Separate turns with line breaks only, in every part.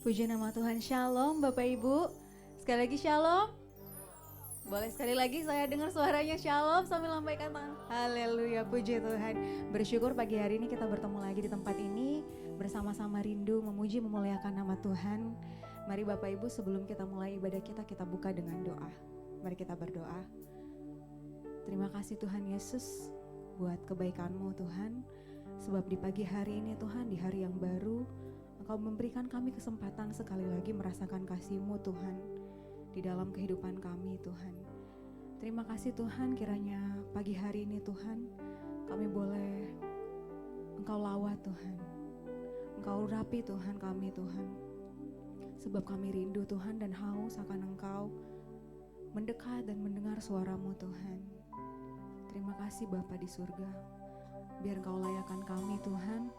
Puji nama Tuhan, Shalom Bapak Ibu. Sekali lagi Shalom. Boleh sekali lagi saya dengar suaranya Shalom sambil lambaikan tangan. Haleluya, puji Tuhan. Bersyukur pagi hari ini kita bertemu lagi di tempat ini bersama-sama rindu memuji memuliakan nama Tuhan. Mari Bapak Ibu, sebelum kita mulai ibadah kita buka dengan doa. Mari kita berdoa. Terima kasih Tuhan Yesus buat kebaikan-Mu Tuhan. Sebab di pagi hari ini Tuhan, di hari yang baru, Engkau memberikan kami kesempatan sekali lagi merasakan kasih-Mu Tuhan di dalam kehidupan kami Tuhan. Terima kasih Tuhan, kiranya pagi hari ini Tuhan kami boleh Engkau lawat Tuhan, Engkau urapi Tuhan kami Tuhan. Sebab kami rindu Tuhan dan haus akan Engkau mendekat dan mendengar suara-Mu Tuhan. Terima kasih Bapa di surga, biar Engkau layakan kami Tuhan,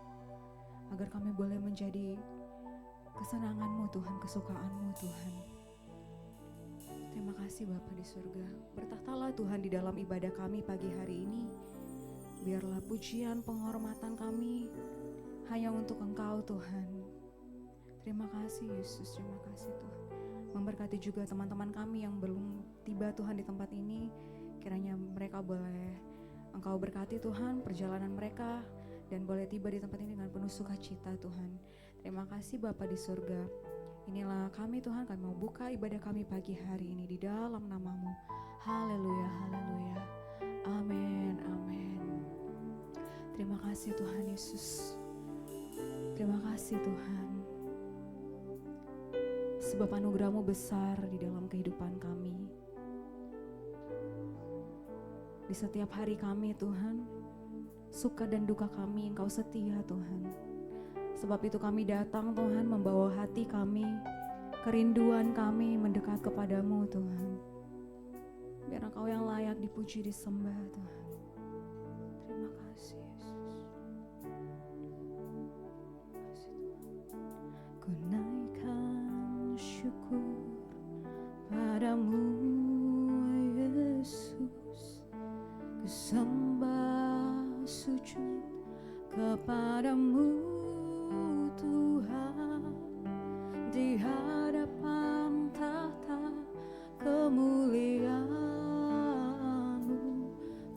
agar kami boleh menjadi kesenangan-Mu Tuhan, kesukaan-Mu Tuhan. Terima kasih Bapa di surga. Bertahtalah Tuhan di dalam ibadah kami pagi hari ini. Biarlah pujian penghormatan kami hanya untuk Engkau Tuhan. Terima kasih Yesus, terima kasih Tuhan. Memberkati juga teman-teman kami yang belum tiba Tuhan di tempat ini. Kiranya mereka boleh Engkau berkati Tuhan perjalanan mereka dan boleh tiba di tempat ini dengan penuh sukacita Tuhan. Terima kasih Bapa di surga. Inilah kami Tuhan, kami mau buka ibadah kami pagi hari ini di dalam nama-Mu. Haleluya, haleluya. Amin, amin. Terima kasih Tuhan Yesus. Terima kasih Tuhan. Sebab anugerah-Mu besar di dalam kehidupan kami. Di setiap hari kami Tuhan, suka dan duka kami Engkau setia Tuhan. Sebab itu kami datang Tuhan membawa hati kami, kerinduan kami mendekat kepadamu Tuhan. Biar Engkau yang layak dipuji disembah Tuhan. Terima kasih Yesus. Ku naikkan syukur padamu Yesus. Ku sembah sujud kepadamu Tuhan, di hadapan tahta kemuliaan-Mu,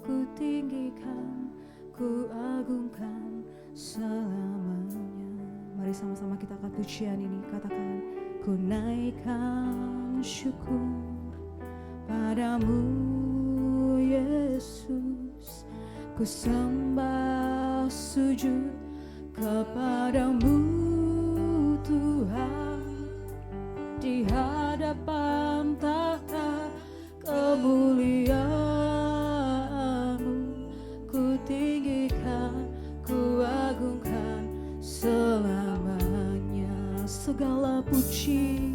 ku tinggikan, ku agungkan selamanya. Mari sama-sama kita angkat pujian ini, katakan, ku naikkan syukur padamu Yesus, ku sembah sujud kepadamu Tuhan, di hadapan tahta kemuliaan-Mu, ku tinggikan, ku agungkan selamanya. Segala puji,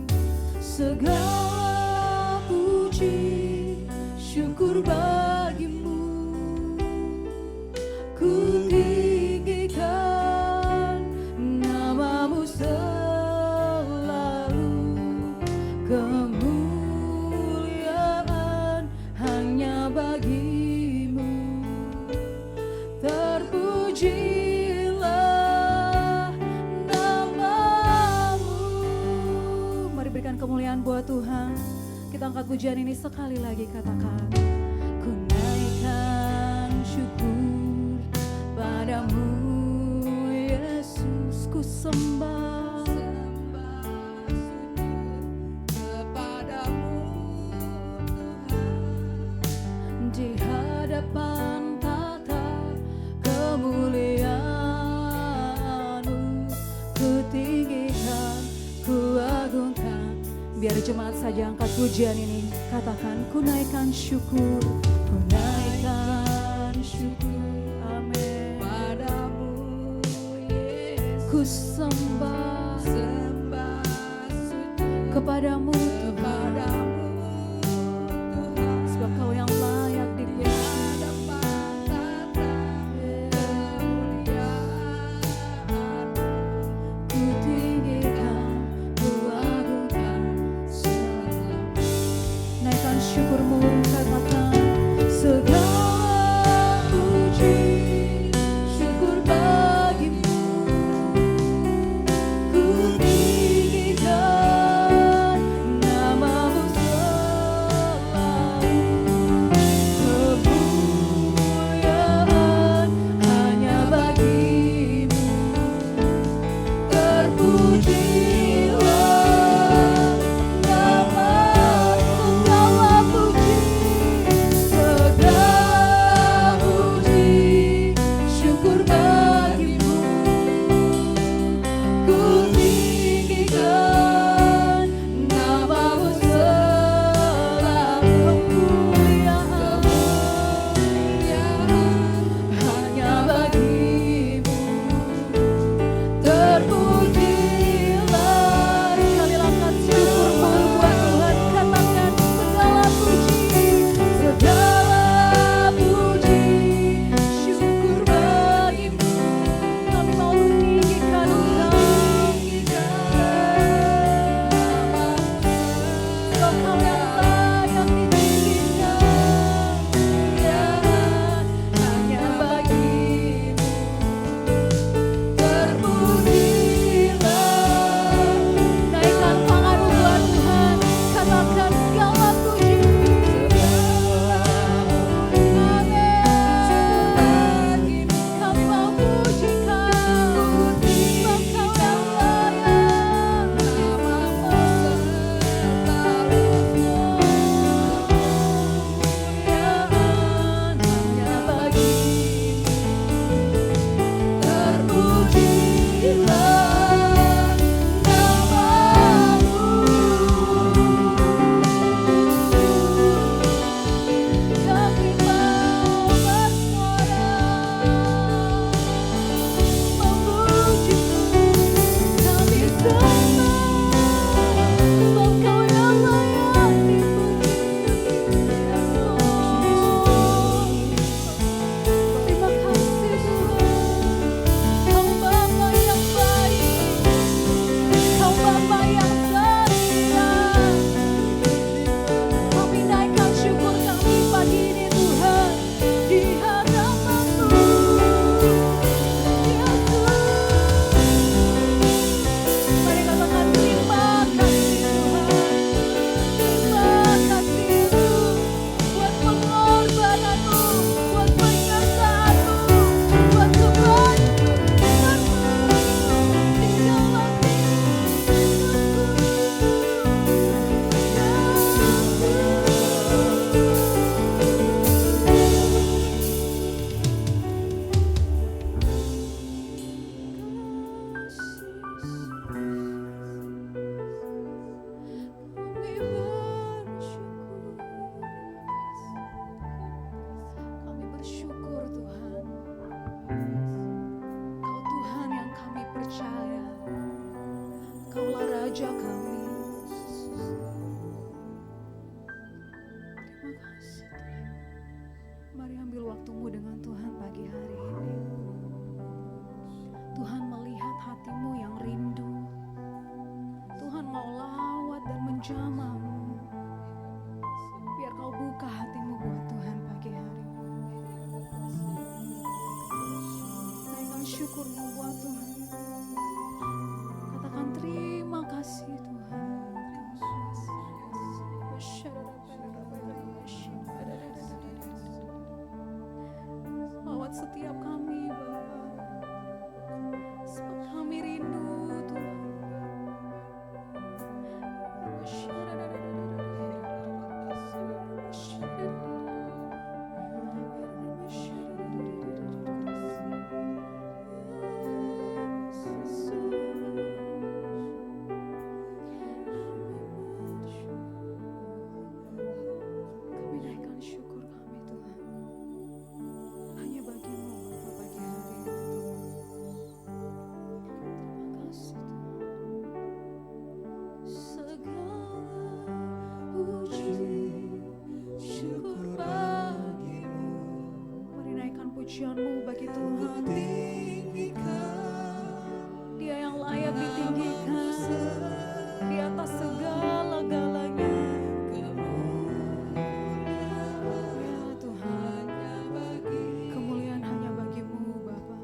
segala puji, syukur bagimu, ku tinggikan nama-Mu selalu, kemuliaan hanya bagi-Mu. Terpujilah nama-Mu. Mari berikan kemuliaan buat Tuhan. Kita angkat pujian ini sekali lagi, katakan, ku naikkan syukur padamu Yesus, ku sembah kepadamu Tuhan, di hadapan tahta kemuliaan-Mu, ku tinggikan, ku agungkan. Biar jemaat saja angkat pujian ini, katakan, ku naikkan syukur, ku naikkan syukur, amin, padamu ku sembah, kepadamu Tuhan, sebab Kau yang layak dipuji. Ku tinggikan, ku agungkan selamanya. Naikkan syukur-Mu, katakan, segala puji, syukur bagi-Mu, ku tinggikan buka hatimu buat Tuhan pagi hari ini. Naikkan syukurmu buat Tuhan. Katakan terima kasih Tuhan. Lawat setiap kami Bapa, sebab kami rindu Tuhan. Kami naikkan syukur kami Tuhan, hanya bagimu Bapa pagi hari ini Tuhan. Terima kasih Tuhan. Segala puji syukur bagimu. Mari naikkan pujianmu bagi Tuhan. Dia yang layak ditinggikan di atas segala-galanya. Ya Tuhan, kemuliaan hanya bagimu Bapa.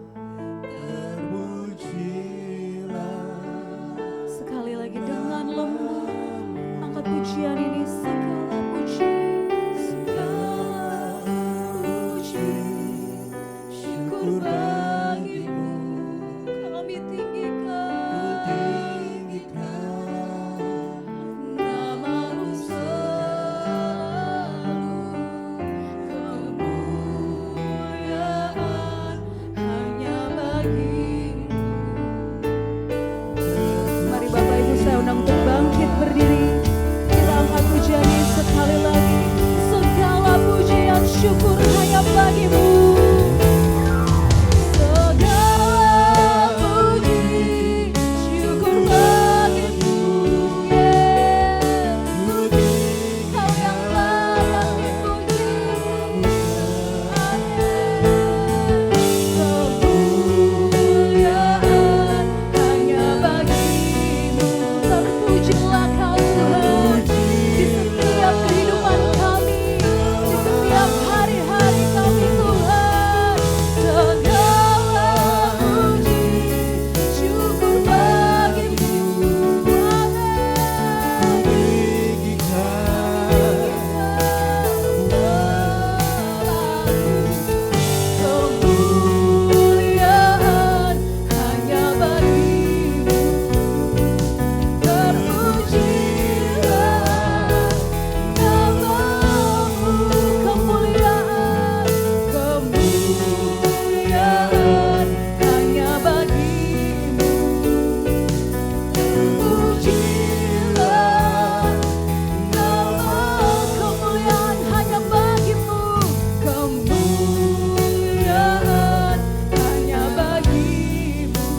Sekali lagi dengan lembut angkat pujian ini. Segala puji syukur bagimu. Kami tinggikan namamu selalu. Kemuliaan hanya bagimu. Mari Bapak Ibu saya undang untuk bangkit berdiri. Kita angkat pujian ini sekali lagi. Segala pujian syukur hanya bagimu. Segala puji syukur bagimu, Kau yang layak dipuji. Kemuliaan hanya bagimu. Terpujilah Kau Tuhan di setiap kehidupan kami, di setiap hari-hari kami Tuhan. Segala puji syukur bagimu. Kemuliaan hanya bagimu. Terpujilah namamu. Kemuliaan hanya bagimu. Terpujilah nama, kemuliaan hanya bagimu. Kemuliaan hanya bagimu.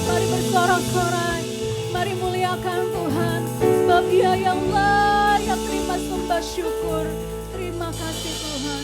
Mari bersorak-sorai, mari muliakan Tuhan, sebab Dia yang layak terima sembah syukur. Terima kasih Tuhan,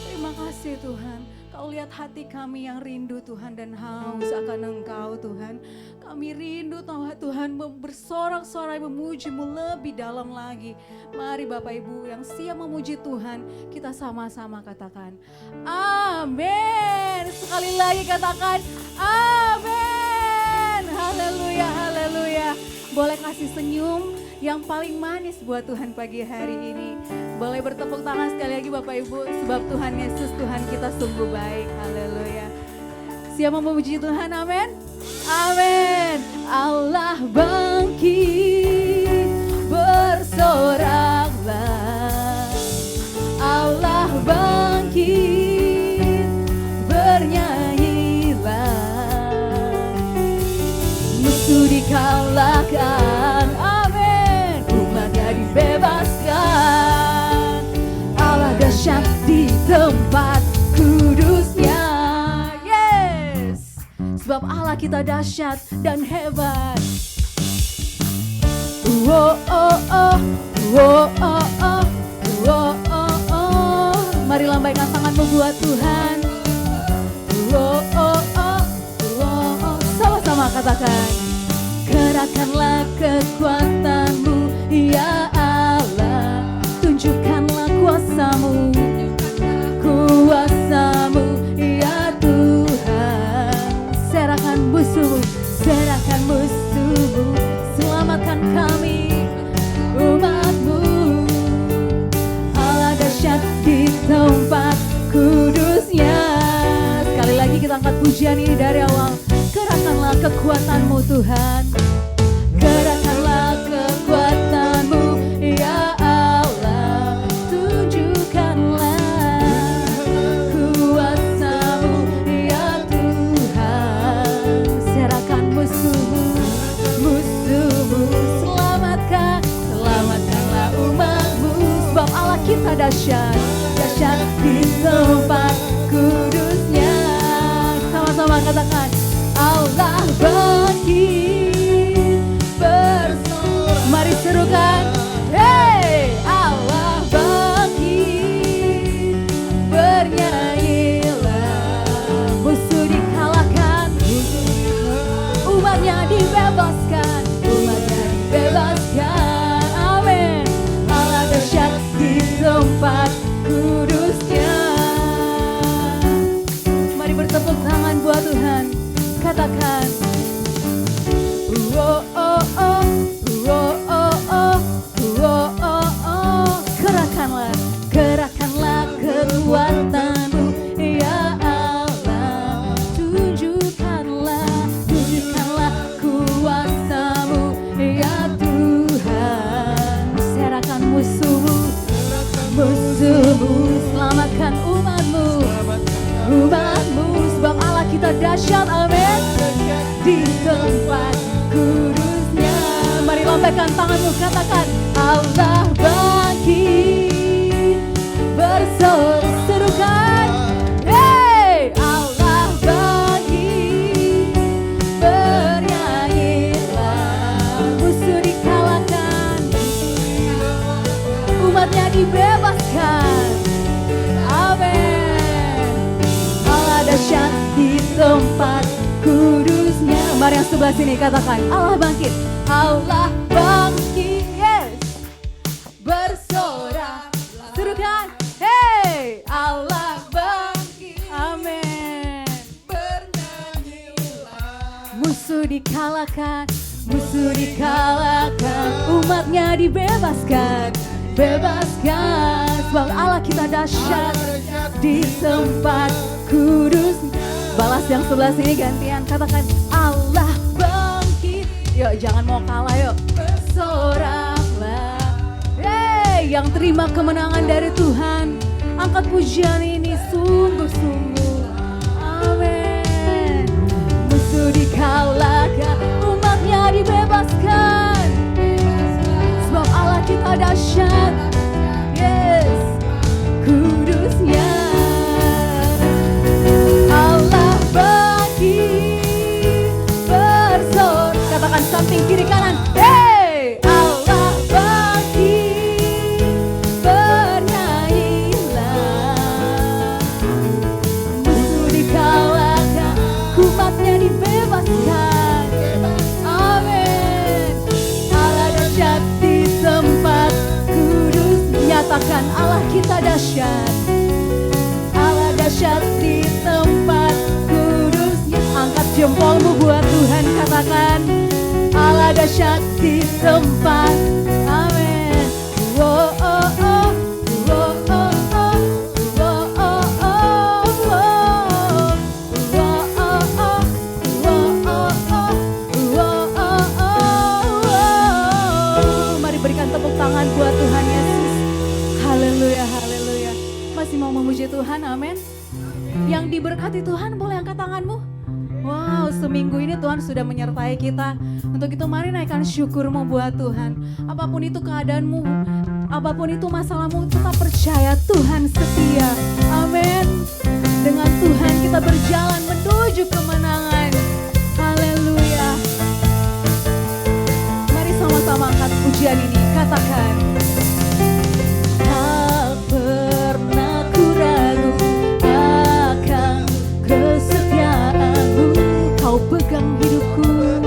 terima kasih Tuhan. Kau lihat hati kami yang rindu Tuhan dan haus akan Engkau Tuhan. Kami rindu Tuhan bersorak-sorai memuji-Mu lebih dalam lagi. Mari Bapak Ibu yang siap memuji Tuhan, kita sama-sama katakan amin. Sekali lagi katakan amin. Haleluya, haleluya. Boleh kasih senyum yang paling manis buat Tuhan pagi hari ini. Boleh bertepuk tangan sekali lagi Bapak Ibu, sebab Tuhan Yesus Tuhan kita sungguh baik. Haleluya. Siap memuji Tuhan, amin. Amin. Allah bangkit, bersoraklah. Allah bangkit, bernyanyilah. Musuh dikalahkan, amin. Umatnya dibebaskan. Allah dahsyat di tempat kudusnya. Yes, sebab Allah kita dahsyat dan hebat. Oh oh oh, oh oh oh, oh oh oh. Mari lambaikan tanganmu buat Tuhan. Oh katakan, kerahkanlah kekuatan-Mu ya Allah, tunjukkanlah kuasa-Mu, kuasa-Mu ya Tuhan. Serahkan musuh-Mu, serahkan musuh-Mu, selamatkan kami umat-Mu. Allah dahsyat di tempat kudusnya. Sekali lagi kita angkat pujian ini dari awal. Kerahkanlah kekuatan-Mu Tuhan, kerahkanlah kekuatan-Mu ya Allah, tunjukkanlah kuasa-Mu ya Tuhan. Serahkan musuh-Mu, musuh-Mu, selamatkanlah umat-Mu. Sebab Allah kita dahsyat, dahsyat di tempat kudusnya. Sama-sama katakan, Allah bangkit bersorak. Mari serukan, hey, Allah bangkit, bernyanyilah. Musuh dikalahkan, umatnya dibebaskan, umatnya dibebaskan. Amin. Allah dahsyat di tempat kudusnya. Mari bertepuk tangan buat Tuhan. Katakan, oh oh oh, oh oh oh, oh oh oh. Kerahkanlah, kerahkanlah kekuatan-Mu ya Allah, tunjukkanlah, tunjukkanlah kuasa-Mu ya Tuhan. Serahkan musuh-Mu, musuh-Mu, selamatkan umat-Mu, umat-Mu. Sebab Allah kita dahsyat, amin, di tempat kudusnya. Mari lambaikan tanganmu, katakan, Allah bangkit bersorak. Serukan, hey, Allah bangkit, bernyanyilah. Musuh dikalahkan, umatnya dibebaskan. Amin. Allah dahsyat di tempat kudusnya. Mari yang sebelah sini katakan, Allah bangkit, Allah bangkit, yes, bersorak. Serukan, hey, Allah bangkit, amin, bernyanyilah. Musuh dikalahkan, musuh dikalahkan, umatnya dibebaskan, bebaskan. Sebab Allah kita dahsyat di tempat kudus. Balas yang sebelah sini gantian, katakan, Allah bangkit. Yuk jangan mau kalah, yuk bersoraklah. Hey, yang terima kemenangan dari Tuhan, angkat pujian ini sungguh-sungguh. Amin. Musuh dikalahkan, umatnya dibebaskan. Sebab Allah kita dahsyat, yes, kudusnya. Allah bangkit bersorak. Katakan samping kiri kanan, hey, Allah bangkit, bernyanyilah. Musuh dikalahkan, umatnya dibebaskan. Amin. Allah dahsyat di tempat kudus. Nyatakan, Allah kita dahsyat, Allah dahsyat di tempat kudusnya. Angkat jempolmu buat Tuhan, katakan, Allah dahsyat di tempat. Amin. Oh oh oh, oh oh oh, oh oh oh, oh oh oh, oh oh oh. Mari berikan tepuk tangan buat Tuhan Yesus. Haleluya, haleluya. Masih mau memuji Tuhan, amin. Yang diberkati Tuhan boleh angkat tanganmu. Wow, seminggu ini Tuhan sudah menyertai kita. Untuk itu mari naikkan syukurmu buat Tuhan. Apapun itu keadaanmu, apapun itu masalahmu, tetap percaya Tuhan setia. Amin. Dengan Tuhan kita berjalan menuju kemenangan. Haleluya. Mari sama-sama angkat pujian ini. Katakan, tak pernah ku ragu akan kesetiaanmu. Kau pegang hidupku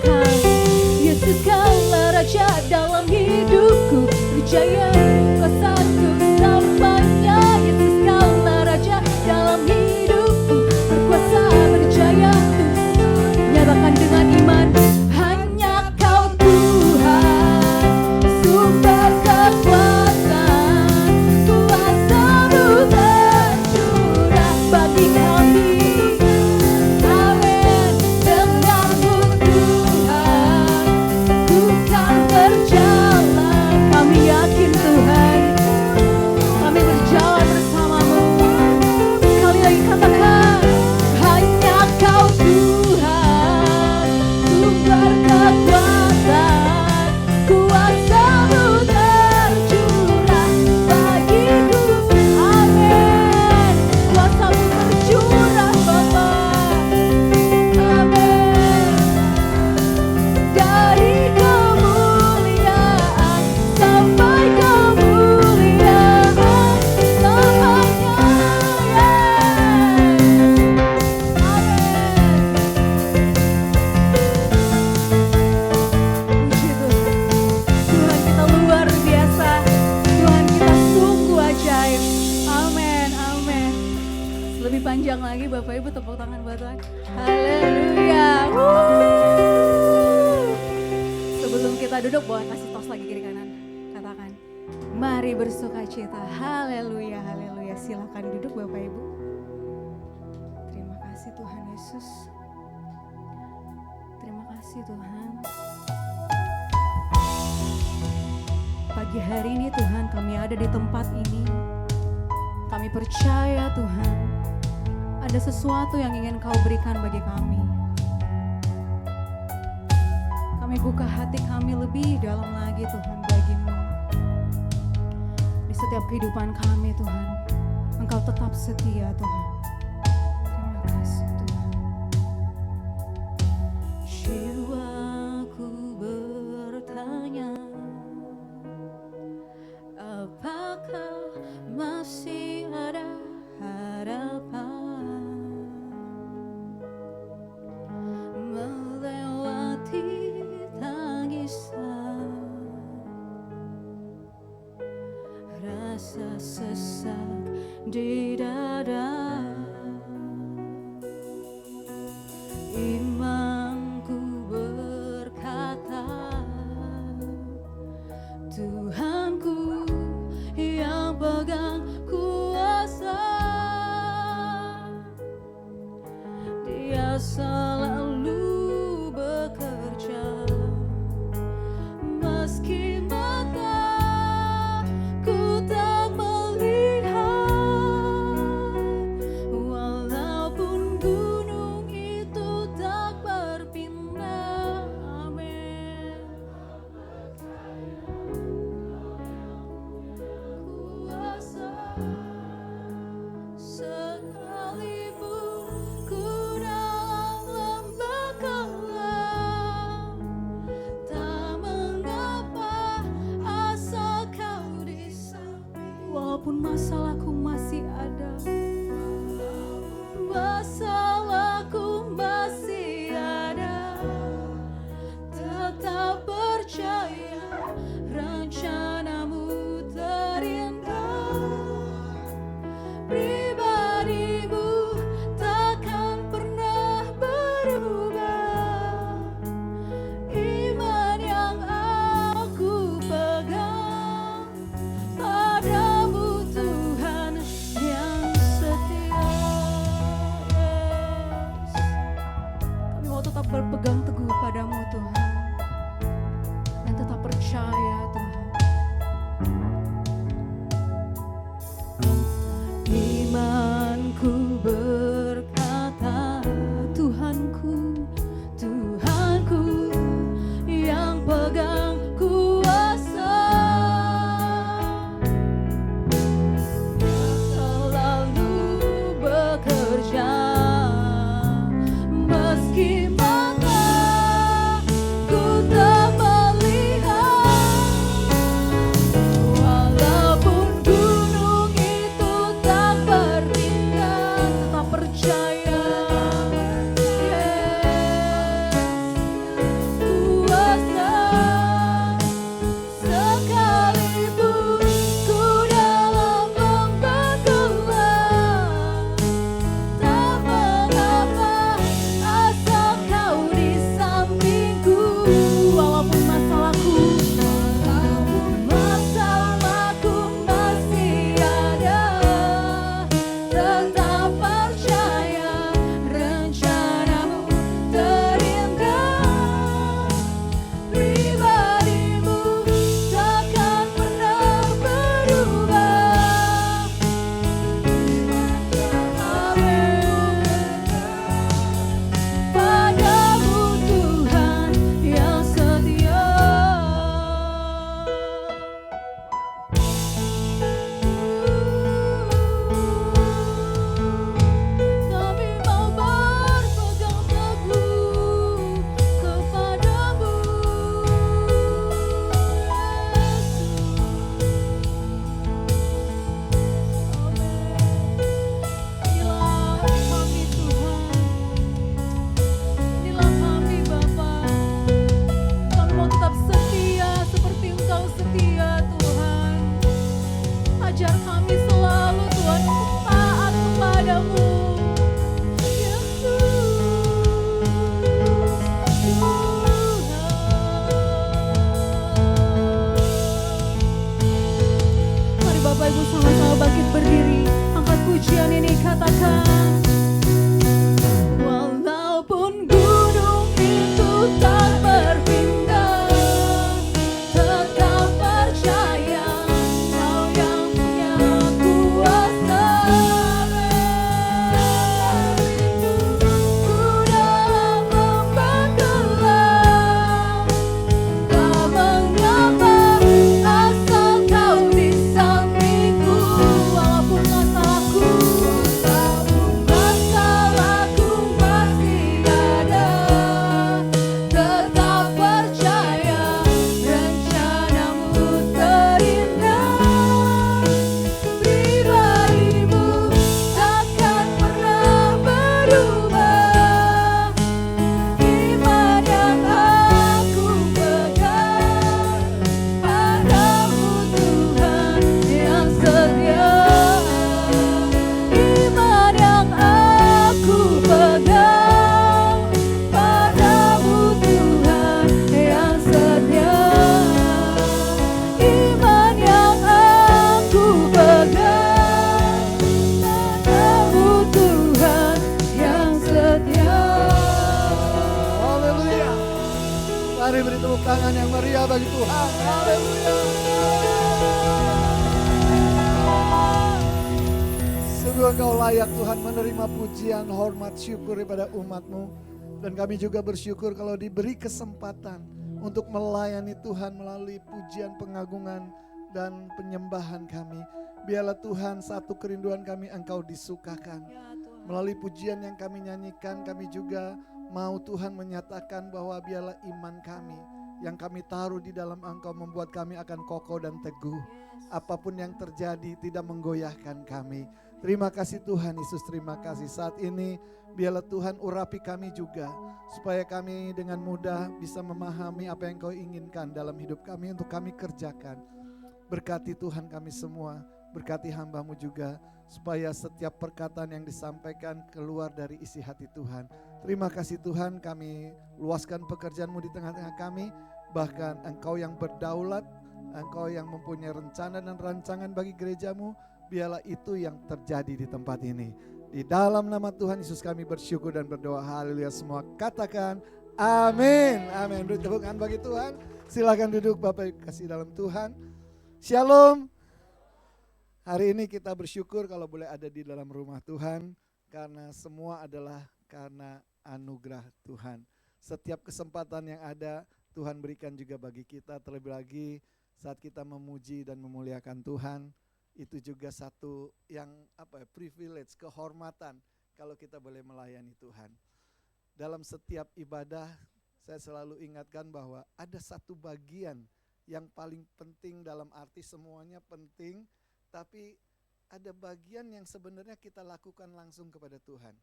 katakan, Yesus kaulah Raja dalam hidupku, percaya kuasa untuk selamanya. Yesus kaulah Raja dalam hidupku, berkuasa percaya untuk nyatakan dengan iman, hanya Kau Tuhan, sumber kekuatan, kuasa-Mu tercurah bagi kami. Amin. Denganmu Tuhan, ku kan berjalan. Kami yakin Tuhan, kami berjalan bersama-Mu. Sekali lagi katakan, hanya Kau Tuhan, sumber kekuatan, kuasa-Mu tercurah bagiku. Amin. Kuasa-Mu tercurah Bapa. Amin. Dari kemuliaan sampai kemuliaan selamanya. Puji Tuhan. Tuhan kita luar biasa. Tuhan kita sungguh ajaib. Amin, amin. Lebih panjang lagi Bapak Ibu, tepuk tangan buat Tuhan. Haleluya. Sebelum kita duduk, boleh kasih tos lagi kiri kanan. Katakan, mari bersukacita. Haleluya, haleluya. Silakan duduk Bapak Ibu. Terima kasih Tuhan Yesus. Terima kasih Tuhan. Pagi hari ini Tuhan kami ada di tempat ini. Kami percaya Tuhan, ada sesuatu yang ingin Kau berikan bagi kami. Kami buka hati kami lebih dalam lagi Tuhan bagi-Mu. Di setiap kehidupan kami Tuhan, Engkau tetap setia Tuhan. Terima kasih Tuhan. Jiwaku bertanya, apakah masih ada harapan melewati tangisan, rasa sesak di dada. Imanku berkata, Tuhanku yang pegang kuasa, Dia selalu bekerja meski mataku tak melihat, walaupun gunung itu tak berpindah. Amin. Kuasa sekalipun ku dalam lembah kelam, tak mengapa asal Kau di samping. Walaupun masalahku masih ada, masalahku masih ada, tetap percaya rencana-Mu terindah. Pribadi-Mu takkan pernah berubah. Iman yang aku pegang padamu Tuhan
Mari beri tepuk tangan yang meriah bagi Tuhan. Haleluya. Sungguh Engkau layak Tuhan menerima pujian, hormat, syukur daripada umat-Mu. Dan kami juga bersyukur kalau diberi kesempatan untuk melayani Tuhan melalui pujian, pengagungan, dan penyembahan kami. Biarlah Tuhan, satu kerinduan kami Engkau disukakan. Melalui pujian yang kami nyanyikan, kami juga mau Tuhan menyatakan bahwa biarlah iman kami yang kami taruh di dalam Engkau membuat kami akan kokoh dan teguh. Apapun yang terjadi tidak menggoyahkan kami. Terima kasih Tuhan Yesus, terima kasih. Saat ini biarlah Tuhan urapi kami juga, supaya kami dengan mudah bisa memahami apa yang Kau inginkan dalam hidup kami untuk kami kerjakan. Berkati Tuhan kami semua, berkati hamba-Mu juga, supaya setiap perkataan yang disampaikan keluar dari isi hati Tuhan. Terima kasih Tuhan, kami luaskan pekerjaan-Mu di tengah-tengah kami. Bahkan Engkau yang berdaulat, Engkau yang mempunyai rencana dan rancangan bagi gereja-Mu, biarlah itu yang terjadi di tempat ini. Di dalam nama Tuhan Yesus kami bersyukur dan berdoa. Haleluya, semua katakan amin. Amin. Beri tepuk tangan bagi Tuhan. Silakan duduk Bapak Ibu kasih dalam Tuhan. Shalom. Hari ini kita bersyukur kalau boleh ada di dalam rumah Tuhan, karena semua adalah karena anugerah Tuhan. Setiap kesempatan yang ada Tuhan berikan juga bagi kita, terlebih lagi saat kita memuji dan memuliakan Tuhan. Itu juga satu yang privilege, kehormatan kalau kita boleh melayani Tuhan. Dalam setiap ibadah saya selalu ingatkan bahwa ada satu bagian yang paling penting, dalam arti semuanya penting, tapi ada bagian yang sebenarnya kita lakukan langsung kepada Tuhan,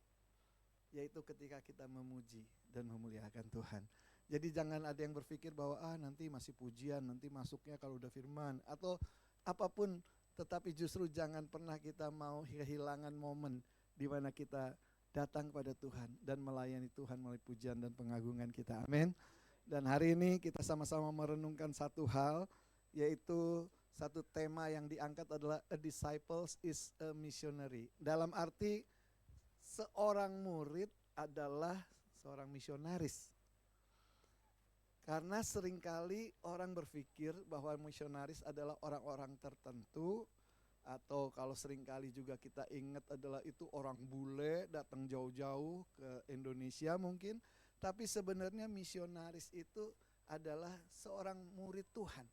yaitu ketika kita memuji dan memuliakan Tuhan. Jadi jangan ada yang berpikir bahwa nanti masih pujian, nanti masuknya kalau udah firman atau apapun, tetapi justru jangan pernah kita mau kehilangan momen di mana kita datang kepada Tuhan dan melayani Tuhan melalui pujian dan pengagungan kita. Amin. Dan hari ini kita sama-sama merenungkan satu hal, yaitu satu tema yang diangkat adalah a disciple is a missionary. Dalam arti seorang murid adalah seorang misionaris. Karena seringkali orang berpikir bahwa misionaris adalah orang-orang tertentu, atau kalau seringkali juga kita ingat adalah itu orang bule datang jauh-jauh ke Indonesia mungkin. Tapi sebenarnya misionaris itu adalah seorang murid Tuhan.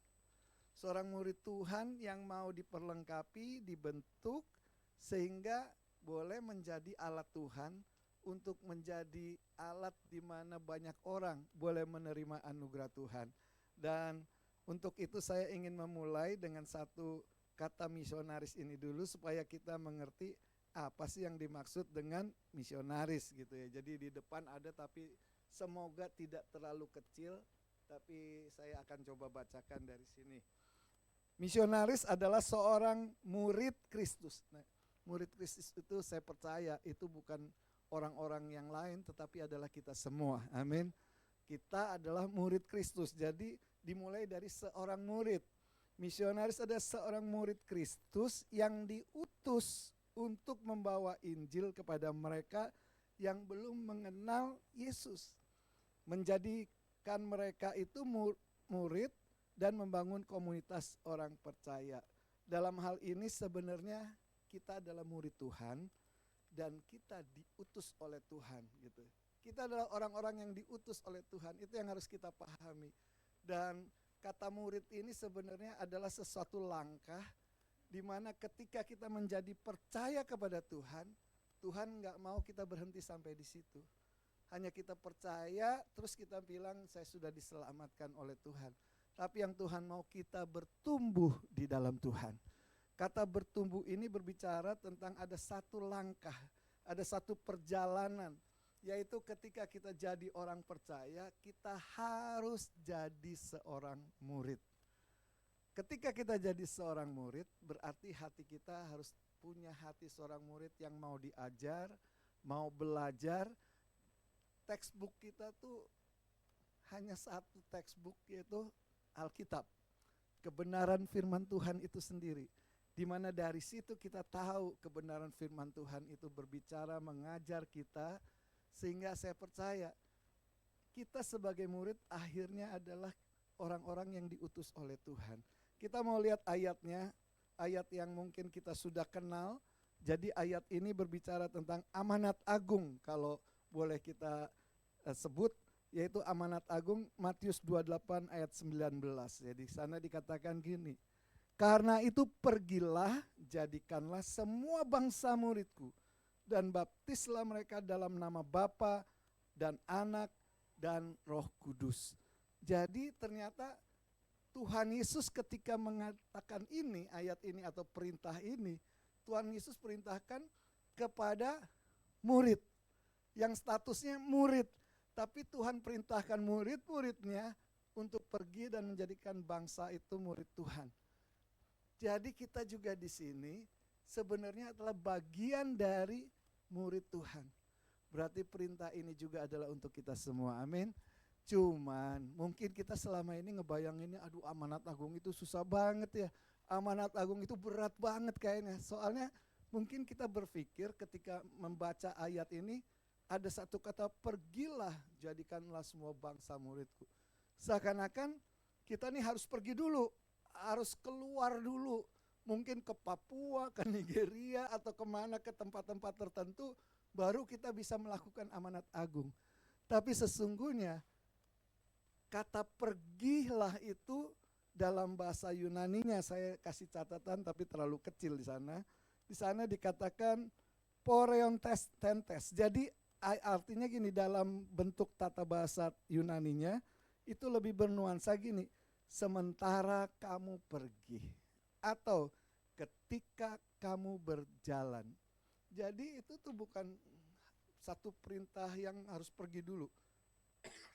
Seorang murid Tuhan yang mau diperlengkapi, dibentuk, sehingga boleh menjadi alat Tuhan untuk menjadi alat di mana banyak orang boleh menerima anugerah Tuhan. Dan untuk itu saya ingin memulai dengan satu kata misionaris ini dulu, supaya kita mengerti apa sih yang dimaksud dengan misionaris gitu ya. Jadi di depan ada, tapi semoga tidak terlalu kecil, tapi saya akan coba bacakan dari sini. Misionaris adalah seorang murid Kristus. Nah, murid Kristus itu saya percaya itu bukan orang-orang yang lain, tetapi adalah kita semua. Amin. Kita adalah murid Kristus. Jadi dimulai dari seorang murid. Misionaris adalah seorang murid Kristus yang diutus untuk membawa Injil kepada mereka yang belum mengenal Yesus. Menjadikan mereka itu murid dan membangun komunitas orang percaya. Dalam hal ini sebenarnya kita adalah murid Tuhan dan kita diutus oleh Tuhan gitu. Kita adalah orang-orang yang diutus oleh Tuhan, itu yang harus kita pahami. Dan kata murid ini sebenarnya adalah sesuatu langkah di mana ketika kita menjadi percaya kepada Tuhan, Tuhan nggak mau kita berhenti sampai di situ. Hanya kita percaya, terus kita bilang saya sudah diselamatkan oleh Tuhan. Tapi yang Tuhan mau kita bertumbuh di dalam Tuhan. Kata bertumbuh ini berbicara tentang ada satu langkah, ada satu perjalanan. Yaitu ketika kita jadi orang percaya, kita harus jadi seorang murid. Ketika kita jadi seorang murid, berarti hati kita harus punya hati seorang murid yang mau diajar, mau belajar. Textbook kita tuh hanya satu textbook, yaitu Alkitab. Kebenaran firman Tuhan itu sendiri. Di mana dari situ kita tahu kebenaran firman Tuhan itu berbicara, mengajar kita. Sehingga saya percaya kita sebagai murid akhirnya adalah orang-orang yang diutus oleh Tuhan. Kita mau lihat ayatnya, ayat yang mungkin kita sudah kenal. Jadi ayat ini berbicara tentang amanat agung, kalau boleh kita sebut, yaitu amanat agung Matius 28 ayat 19. Jadi sana dikatakan gini, karena itu pergilah, jadikanlah semua bangsa muridku, dan baptislah mereka dalam nama Bapa dan Anak dan Roh Kudus. Jadi ternyata Tuhan Yesus ketika mengatakan ini, ayat ini atau perintah ini, Tuhan Yesus perintahkan kepada murid yang statusnya murid. Tapi Tuhan perintahkan murid-muridnya untuk pergi dan menjadikan bangsa itu murid Tuhan. Jadi kita juga di sini sebenarnya adalah bagian dari murid Tuhan. Berarti perintah ini juga adalah untuk kita semua, amin. Cuman mungkin kita selama ini ngebayanginnya, aduh amanat agung itu susah banget ya. Amanat agung itu berat banget kayaknya. Soalnya mungkin kita berpikir ketika membaca ayat ini, ada satu kata, pergilah jadikanlah semua bangsa muridku. Seakan-akan kita nih harus pergi dulu, harus keluar dulu. Mungkin ke Papua, ke Nigeria, atau kemana, ke tempat-tempat tertentu, baru kita bisa melakukan amanat agung. Tapi sesungguhnya kata pergilah itu dalam bahasa Yunaninya, saya kasih catatan tapi terlalu kecil di sana. Di sana dikatakan poreontes tentes. Jadi artinya gini, dalam bentuk tata bahasa Yunaninya itu lebih bernuansa gini, sementara kamu pergi atau ketika kamu berjalan. Jadi itu tuh bukan satu perintah yang harus pergi dulu.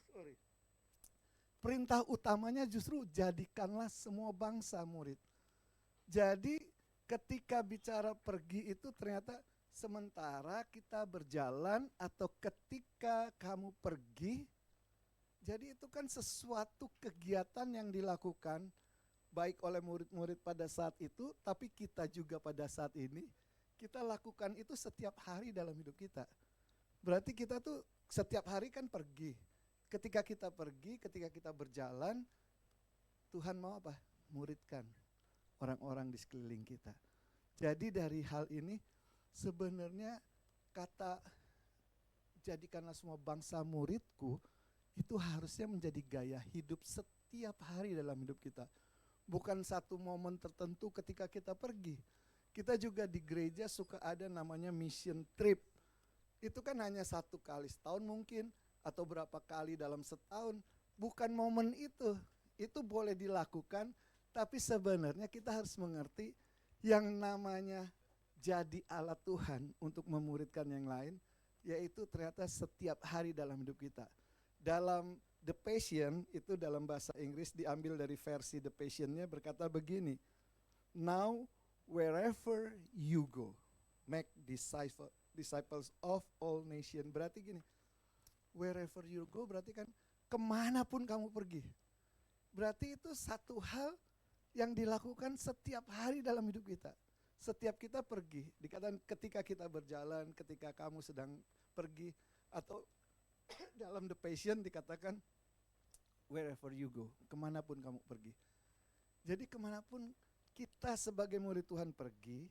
Sorry. Perintah utamanya justru jadikanlah semua bangsa murid. Jadi ketika bicara pergi itu ternyata sementara kita berjalan atau ketika kamu pergi. Jadi itu kan sesuatu kegiatan yang dilakukan baik oleh murid-murid pada saat itu, tapi kita juga pada saat ini. Kita lakukan itu setiap hari dalam hidup kita. Berarti kita tuh setiap hari kan pergi. Ketika kita pergi, ketika kita berjalan, Tuhan mau apa? Muridkan orang-orang di sekeliling kita. Jadi dari hal ini sebenarnya kata jadikanlah semua bangsa muridku itu harusnya menjadi gaya hidup setiap hari dalam hidup kita. Bukan satu momen tertentu ketika kita pergi. Kita juga di gereja suka ada namanya mission trip. Itu kan hanya satu kali setahun mungkin, atau berapa kali dalam setahun. Bukan momen itu boleh dilakukan, tapi sebenarnya kita harus mengerti yang namanya jadi alat Tuhan untuk memuridkan yang lain, yaitu ternyata setiap hari dalam hidup kita. Dalam The Passion, itu dalam bahasa Inggris diambil dari versi The Passion-nya berkata begini, now wherever you go, make disciples of all nations. Berarti gini, wherever you go berarti kan kemanapun kamu pergi. Berarti itu satu hal yang dilakukan setiap hari dalam hidup kita. Setiap kita pergi, dikatakan ketika kita berjalan, ketika kamu sedang pergi, atau dalam The Passion dikatakan wherever you go, kemanapun kamu pergi. Jadi kemanapun kita sebagai murid Tuhan pergi,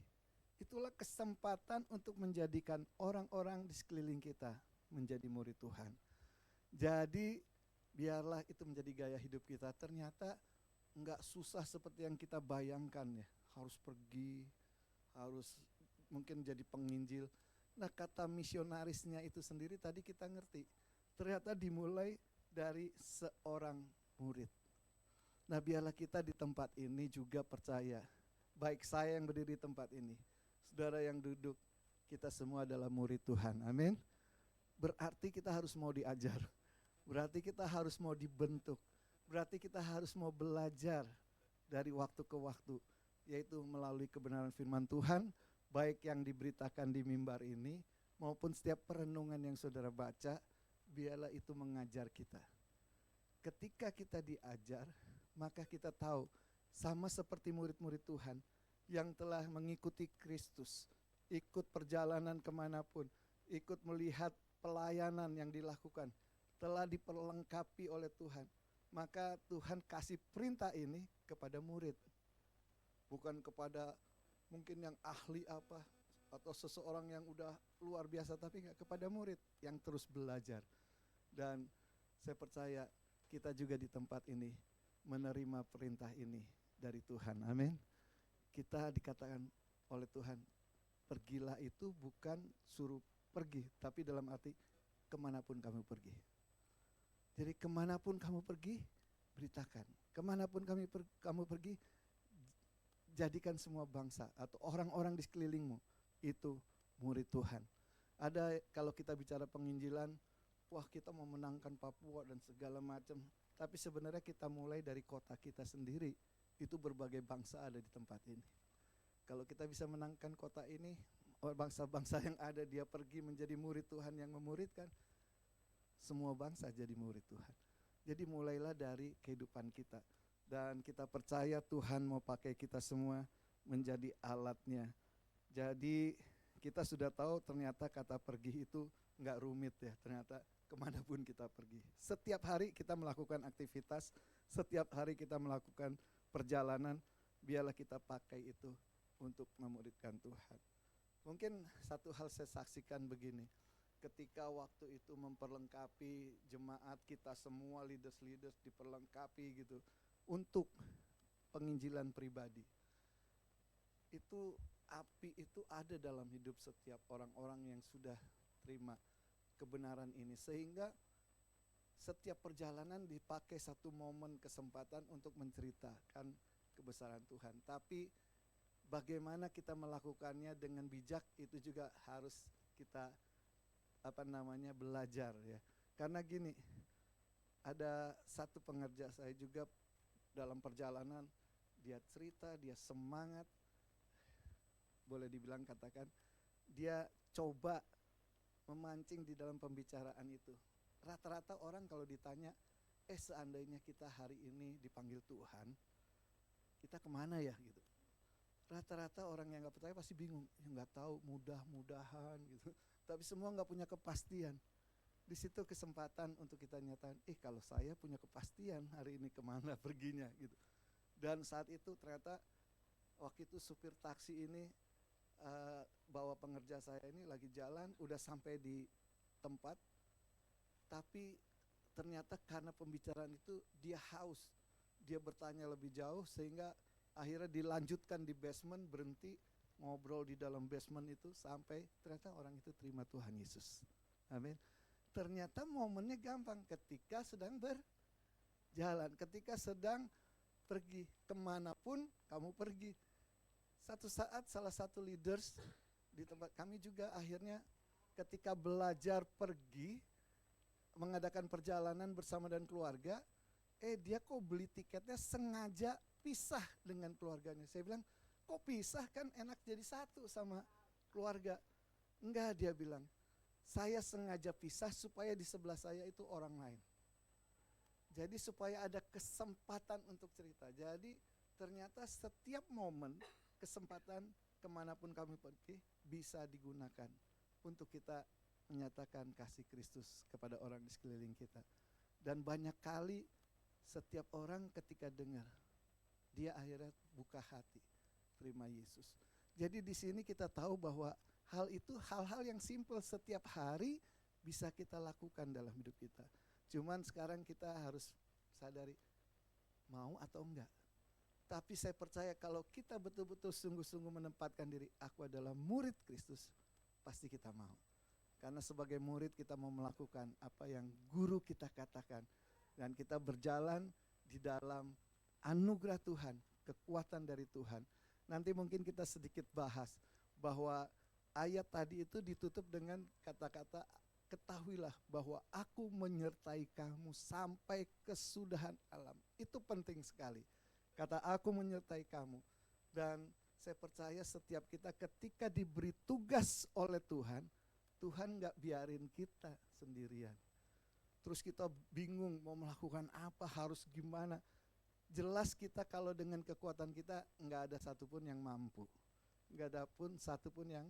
itulah kesempatan untuk menjadikan orang-orang di sekeliling kita menjadi murid Tuhan. Jadi biarlah itu menjadi gaya hidup kita. Ternyata enggak susah seperti yang kita bayangkan ya. Harus pergi, harus mungkin jadi penginjil. Nah kata misionarisnya itu sendiri tadi kita ngerti. Ternyata dimulai dari seorang murid. Nah biarlah kita di tempat ini juga percaya. Baik saya yang berdiri di tempat ini, saudara yang duduk, kita semua adalah murid Tuhan. Amin. Berarti kita harus mau diajar, berarti kita harus mau dibentuk, berarti kita harus mau belajar dari waktu ke waktu, yaitu melalui kebenaran firman Tuhan, baik yang diberitakan di mimbar ini, maupun setiap perenungan yang saudara baca, biarlah itu mengajar kita. Ketika kita diajar, maka kita tahu, sama seperti murid-murid Tuhan, yang telah mengikuti Kristus, ikut perjalanan kemanapun, ikut melihat pelayanan yang dilakukan, telah diperlengkapi oleh Tuhan. Maka Tuhan kasih perintah ini kepada murid. Bukan kepada mungkin yang ahli apa atau seseorang yang udah luar biasa, tapi enggak, kepada murid yang terus belajar. Dan saya percaya kita juga di tempat ini menerima perintah ini dari Tuhan. Amin. Kita dikatakan oleh Tuhan, pergilah itu bukan suruh pergi, tapi dalam arti kemanapun kamu pergi. Jadi kemanapun kamu pergi, beritakan. Kemanapun kamu pergi, jadikan semua bangsa atau orang-orang di sekelilingmu itu murid Tuhan. Ada kalau kita bicara penginjilan, wah kita mau menangkan Papua dan segala macam. Tapi sebenarnya kita mulai dari kota kita sendiri. Itu berbagai bangsa ada di tempat ini. Kalau kita bisa menangkan kota ini, bangsa-bangsa yang ada dia pergi menjadi murid Tuhan yang memuridkan, semua bangsa jadi murid Tuhan. Jadi mulailah dari kehidupan kita. Dan kita percaya Tuhan mau pakai kita semua menjadi alatnya. Jadi kita sudah tahu ternyata kata pergi itu enggak rumit ya. Ternyata kemanapun kita pergi. Setiap hari kita melakukan aktivitas, setiap hari kita melakukan perjalanan, biarlah kita pakai itu untuk memuridkan Tuhan. Mungkin satu hal saya saksikan begini, ketika waktu itu memperlengkapi jemaat kita semua, leaders diperlengkapi gitu, untuk penginjilan pribadi. Itu api itu ada dalam hidup setiap orang-orang yang sudah terima kebenaran ini. Sehingga setiap perjalanan dipakai satu momen kesempatan untuk menceritakan kebesaran Tuhan. Tapi bagaimana kita melakukannya dengan bijak itu juga harus kita belajar ya. Karena gini, ada satu pengerja saya juga dalam perjalanan, dia cerita, dia semangat, boleh dibilang katakan, dia coba memancing di dalam pembicaraan itu. Rata-rata orang kalau ditanya, seandainya kita hari ini dipanggil Tuhan, kita kemana ya gitu. Rata-rata orang yang gak percaya pasti bingung, ya gak tahu, mudah-mudahan gitu. Tapi semua gak punya kepastian. Di situ kesempatan untuk kita nyatakan, kalau saya punya kepastian hari ini kemana perginya gitu. Dan saat itu ternyata waktu itu supir taksi ini bawa pengerja saya ini lagi jalan, udah sampai di tempat, tapi ternyata karena pembicaraan itu dia haus, dia bertanya lebih jauh sehingga akhirnya dilanjutkan di basement, berhenti ngobrol di dalam basement itu sampai ternyata orang itu terima Tuhan Yesus. Amin. Ternyata momennya gampang ketika sedang berjalan, ketika sedang pergi, kemanapun kamu pergi. Satu saat salah satu leaders di tempat kami juga akhirnya ketika belajar pergi, mengadakan perjalanan bersama dan keluarga, dia kok beli tiketnya sengaja pisah dengan keluarganya. Saya bilang, kok pisah, kan enak jadi satu sama keluarga. Enggak, dia bilang, saya sengaja pisah supaya di sebelah saya itu orang lain. Jadi supaya ada kesempatan untuk cerita. Jadi ternyata setiap momen, kesempatan kemanapun kami pergi bisa digunakan untuk kita menyatakan kasih Kristus kepada orang di sekeliling kita. Dan banyak kali setiap orang ketika dengar, dia akhirnya buka hati, terima Yesus. Jadi di sini kita tahu bahwa hal itu hal-hal yang simpel setiap hari bisa kita lakukan dalam hidup kita. Cuman sekarang kita harus sadari mau atau enggak. Tapi saya percaya kalau kita betul-betul sungguh-sungguh menempatkan diri, aku adalah murid Kristus, pasti kita mau. Karena sebagai murid kita mau melakukan apa yang guru kita katakan. Dan kita berjalan di dalam anugerah Tuhan, kekuatan dari Tuhan. Nanti mungkin kita sedikit bahas bahwa ayat tadi itu ditutup dengan kata-kata, ketahuilah bahwa aku menyertai kamu sampai kesudahan alam. Itu penting sekali. Kata aku menyertai kamu. Dan saya percaya setiap kita ketika diberi tugas oleh Tuhan, Tuhan gak biarin kita sendirian. Terus kita bingung mau melakukan apa, harus gimana. Jelas kita kalau dengan kekuatan kita gak ada satupun yang mampu. Gak ada pun satupun yang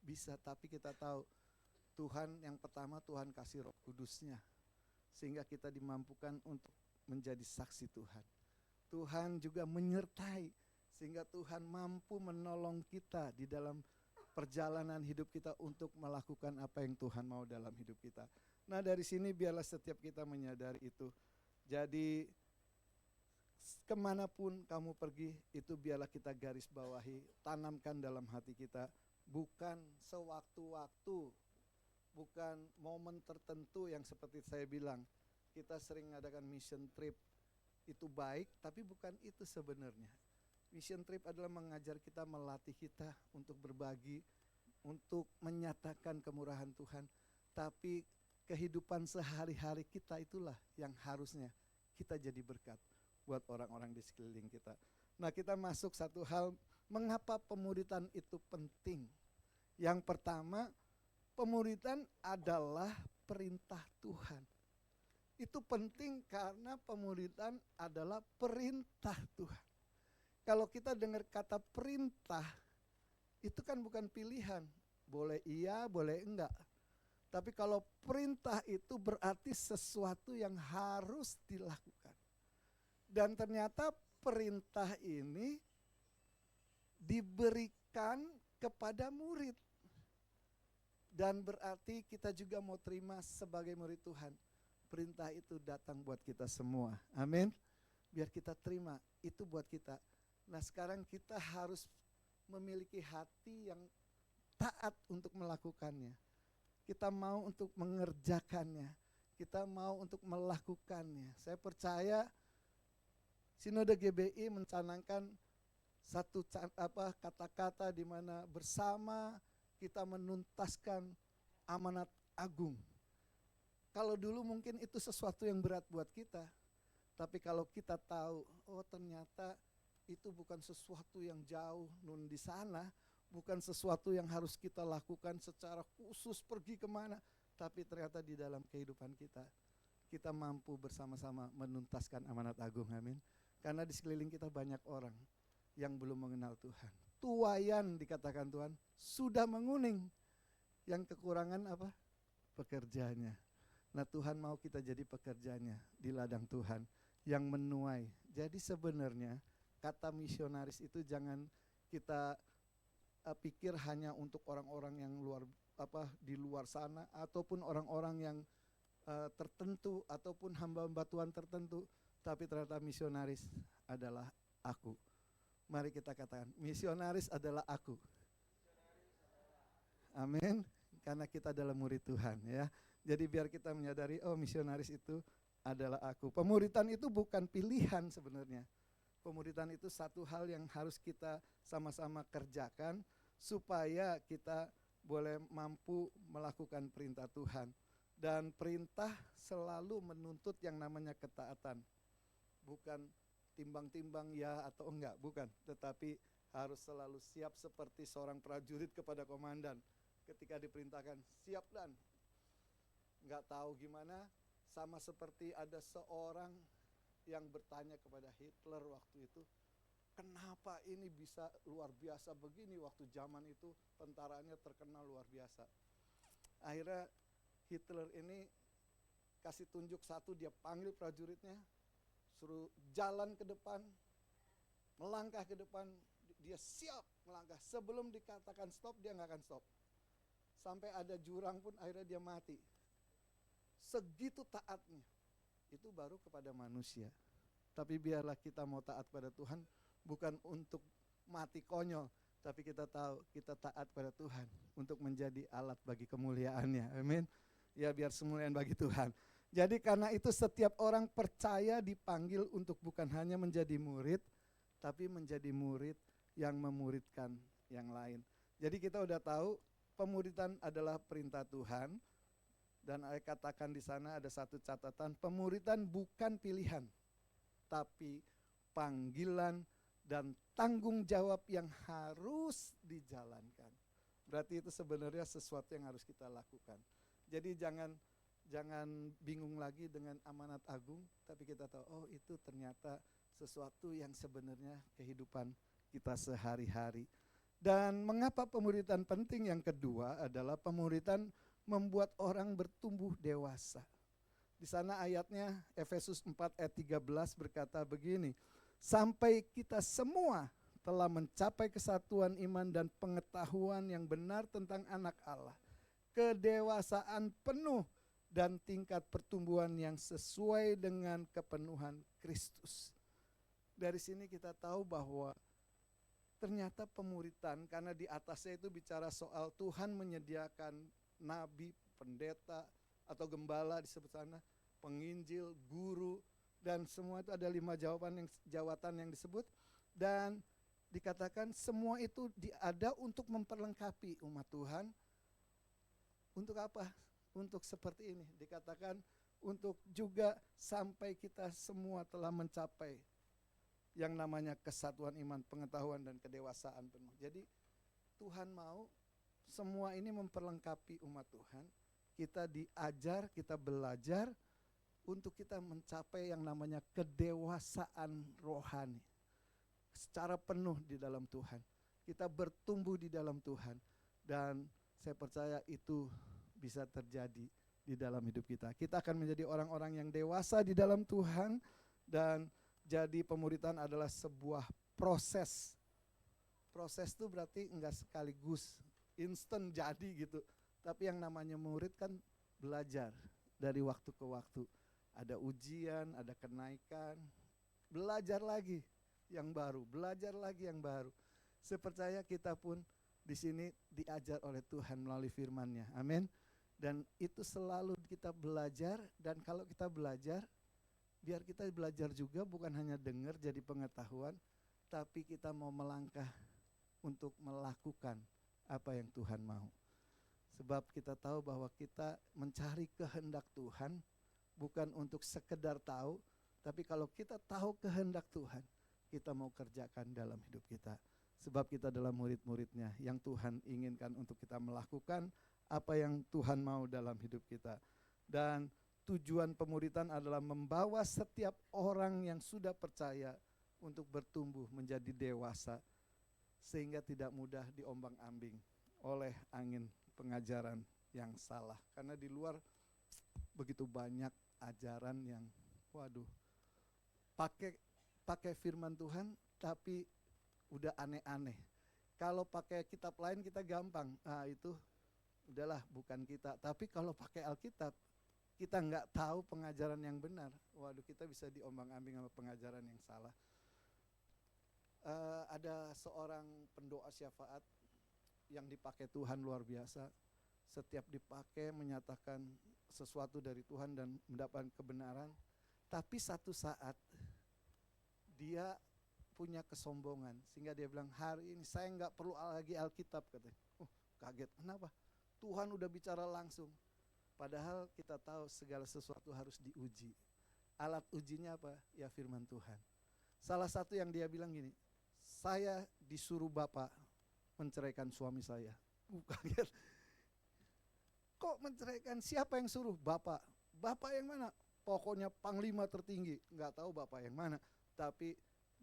bisa. Tapi kita tahu Tuhan yang pertama, Tuhan kasih Roh Kudusnya. sehingga kita dimampukan untuk menjadi saksi Tuhan. Tuhan juga menyertai sehingga Tuhan mampu menolong kita di dalam perjalanan hidup kita untuk melakukan apa yang Tuhan mau dalam hidup kita. Nah, dari sini biarlah setiap kita menyadari itu. Jadi kemanapun kamu pergi, itu biarlah kita garis bawahi, tanamkan dalam hati kita. Bukan sewaktu-waktu, bukan momen tertentu yang seperti saya bilang. Kita sering mengadakan mission trip, itu baik, tapi bukan itu sebenarnya. Mission trip adalah mengajar kita, melatih kita untuk berbagi, untuk menyatakan kemurahan Tuhan. Tapi kehidupan sehari-hari kita itulah yang harusnya kita jadi berkat buat orang-orang di sekeliling kita. Nah, kita masuk satu hal, mengapa pemuridan itu penting. Yang pertama, pemuridan adalah perintah Tuhan. Itu penting karena pemuridan adalah perintah Tuhan. Kalau kita dengar kata perintah, itu kan bukan pilihan. Boleh iya, boleh enggak. Tapi kalau perintah itu berarti sesuatu yang harus dilakukan. Dan ternyata perintah ini diberikan kepada murid. Dan berarti kita juga mau terima sebagai murid Tuhan. Perintah itu datang buat kita semua. Amin. Biar kita terima, itu buat kita. Nah, sekarang kita harus memiliki hati yang taat untuk melakukannya. Kita mau untuk mengerjakannya. Kita mau untuk melakukannya. Saya percaya Sinode GBI mencanangkan satu kata-kata di mana bersama kita menuntaskan amanat agung. Kalau dulu mungkin itu sesuatu yang berat buat kita. Tapi kalau kita tahu, oh ternyata itu bukan sesuatu yang jauh nun di sana, bukan sesuatu yang harus kita lakukan secara khusus pergi kemana, tapi ternyata di dalam kehidupan kita mampu bersama-sama menuntaskan amanat agung, amin. Karena di sekeliling kita banyak orang yang belum mengenal Tuhan. Tuayan dikatakan Tuhan, sudah menguning. Yang kekurangan apa? Pekerjaannya. Nah, Tuhan mau kita jadi pekerjanya di ladang Tuhan yang menuai. Jadi sebenarnya kata misionaris itu jangan kita pikir hanya untuk orang-orang yang di luar sana ataupun orang-orang yang tertentu ataupun hamba-hamba Tuhan tertentu, tapi ternyata misionaris adalah aku. Mari kita katakan, misionaris adalah aku. Amin. Karena kita adalah murid Tuhan, ya. Jadi biar kita menyadari, oh misionaris itu adalah aku. Pemuridan itu bukan pilihan sebenarnya. Pemuridan itu satu hal yang harus kita sama-sama kerjakan supaya kita boleh mampu melakukan perintah Tuhan. Dan perintah selalu menuntut yang namanya ketaatan. Bukan timbang-timbang ya atau enggak, bukan. Tetapi harus selalu siap seperti seorang prajurit kepada komandan. Ketika diperintahkan, siap dan. Enggak tahu gimana, sama seperti ada seorang yang bertanya kepada Hitler waktu itu, kenapa ini bisa luar biasa begini waktu zaman itu tentaranya terkenal luar biasa. Akhirnya Hitler ini kasih tunjuk satu, dia panggil prajuritnya, suruh jalan ke depan, melangkah ke depan, dia siap melangkah. Sebelum dikatakan stop, dia nggak akan stop. Sampai ada jurang pun akhirnya dia mati. Segitu taatnya. Itu baru kepada manusia. Tapi biarlah kita mau taat pada Tuhan, bukan untuk mati konyol, tapi kita tahu kita taat pada Tuhan untuk menjadi alat bagi kemuliaannya. Amin. Ya biar semuliaan bagi Tuhan. Jadi karena itu setiap orang percaya dipanggil untuk bukan hanya menjadi murid, tapi menjadi murid yang memuridkan yang lain. Jadi kita udah tahu pemuridan adalah perintah Tuhan. Dan saya katakan di sana ada satu catatan, pemuridan bukan pilihan, tapi panggilan dan tanggung jawab yang harus dijalankan. Berarti itu sebenarnya sesuatu yang harus kita lakukan. Jadi jangan bingung lagi dengan amanat agung, tapi kita tahu, oh itu ternyata sesuatu yang sebenarnya kehidupan kita sehari-hari. Dan mengapa pemuridan penting? Yang kedua adalah pemuridan membuat orang bertumbuh dewasa. Di sana ayatnya Efesus 4 ayat 13 berkata begini, sampai kita semua telah mencapai kesatuan iman dan pengetahuan yang benar tentang anak Allah, kedewasaan penuh dan tingkat pertumbuhan yang sesuai dengan kepenuhan Kristus. Dari sini kita tahu bahwa ternyata pemuritan, karena di atasnya itu bicara soal Tuhan menyediakan nabi, pendeta, atau gembala disebut sana, penginjil, guru, dan semua itu ada 5 jawatan yang disebut. Dan dikatakan semua itu ada untuk memperlengkapi umat Tuhan. Untuk apa? Untuk seperti ini. Dikatakan untuk juga sampai kita semua telah mencapai yang namanya kesatuan iman, pengetahuan, dan kedewasaan penuh. Jadi Tuhan mau semua ini memperlengkapi umat Tuhan. Kita diajar, kita belajar untuk kita mencapai yang namanya kedewasaan rohani. Secara penuh di dalam Tuhan. Kita bertumbuh di dalam Tuhan. Dan saya percaya itu bisa terjadi di dalam hidup kita. Kita akan menjadi orang-orang yang dewasa di dalam Tuhan. Dan jadi pemuritan adalah sebuah proses. Proses itu berarti enggak sekaligus instan jadi gitu. Tapi yang namanya murid kan belajar dari waktu ke waktu. Ada ujian, ada kenaikan, belajar lagi yang baru, belajar lagi yang baru. Saya percaya kita pun di sini diajar oleh Tuhan melalui firman-Nya. Amin. Dan itu selalu kita belajar, dan kalau kita belajar, biar kita belajar juga bukan hanya dengar jadi pengetahuan, tapi kita mau melangkah untuk melakukan apa yang Tuhan mau. Sebab kita tahu bahwa kita mencari kehendak Tuhan bukan untuk sekedar tahu, tapi kalau kita tahu kehendak Tuhan, kita mau kerjakan dalam hidup kita. Sebab kita adalah murid-muridnya yang Tuhan inginkan untuk kita melakukan apa yang Tuhan mau dalam hidup kita. Dan tujuan pemuritan adalah membawa setiap orang yang sudah percaya untuk bertumbuh menjadi dewasa, sehingga tidak mudah diombang-ambing oleh angin pengajaran yang salah. Karena di luar begitu banyak ajaran yang pakai firman Tuhan tapi udah aneh-aneh. Kalau pakai kitab lain kita gampang, itu udahlah bukan kita. Tapi kalau pakai Alkitab, kita nggak tahu pengajaran yang benar, kita bisa diombang-ambing sama pengajaran yang salah. Ada seorang pendoa syafaat yang dipakai Tuhan luar biasa. Setiap dipakai menyatakan sesuatu dari Tuhan dan mendapatkan kebenaran. Tapi satu saat dia punya kesombongan, sehingga dia bilang, hari ini saya nggak perlu lagi Alkitab, katanya. Kaget, kenapa? Tuhan udah bicara langsung. Padahal kita tahu segala sesuatu harus diuji. Alat ujinya apa? Ya firman Tuhan. Salah satu yang dia bilang gini, saya disuruh Bapak menceraikan suami saya. Kaget. Kok menceraikan? Siapa yang suruh? Bapak. Bapak yang mana? Pokoknya panglima tertinggi. Nggak tahu Bapak yang mana. Tapi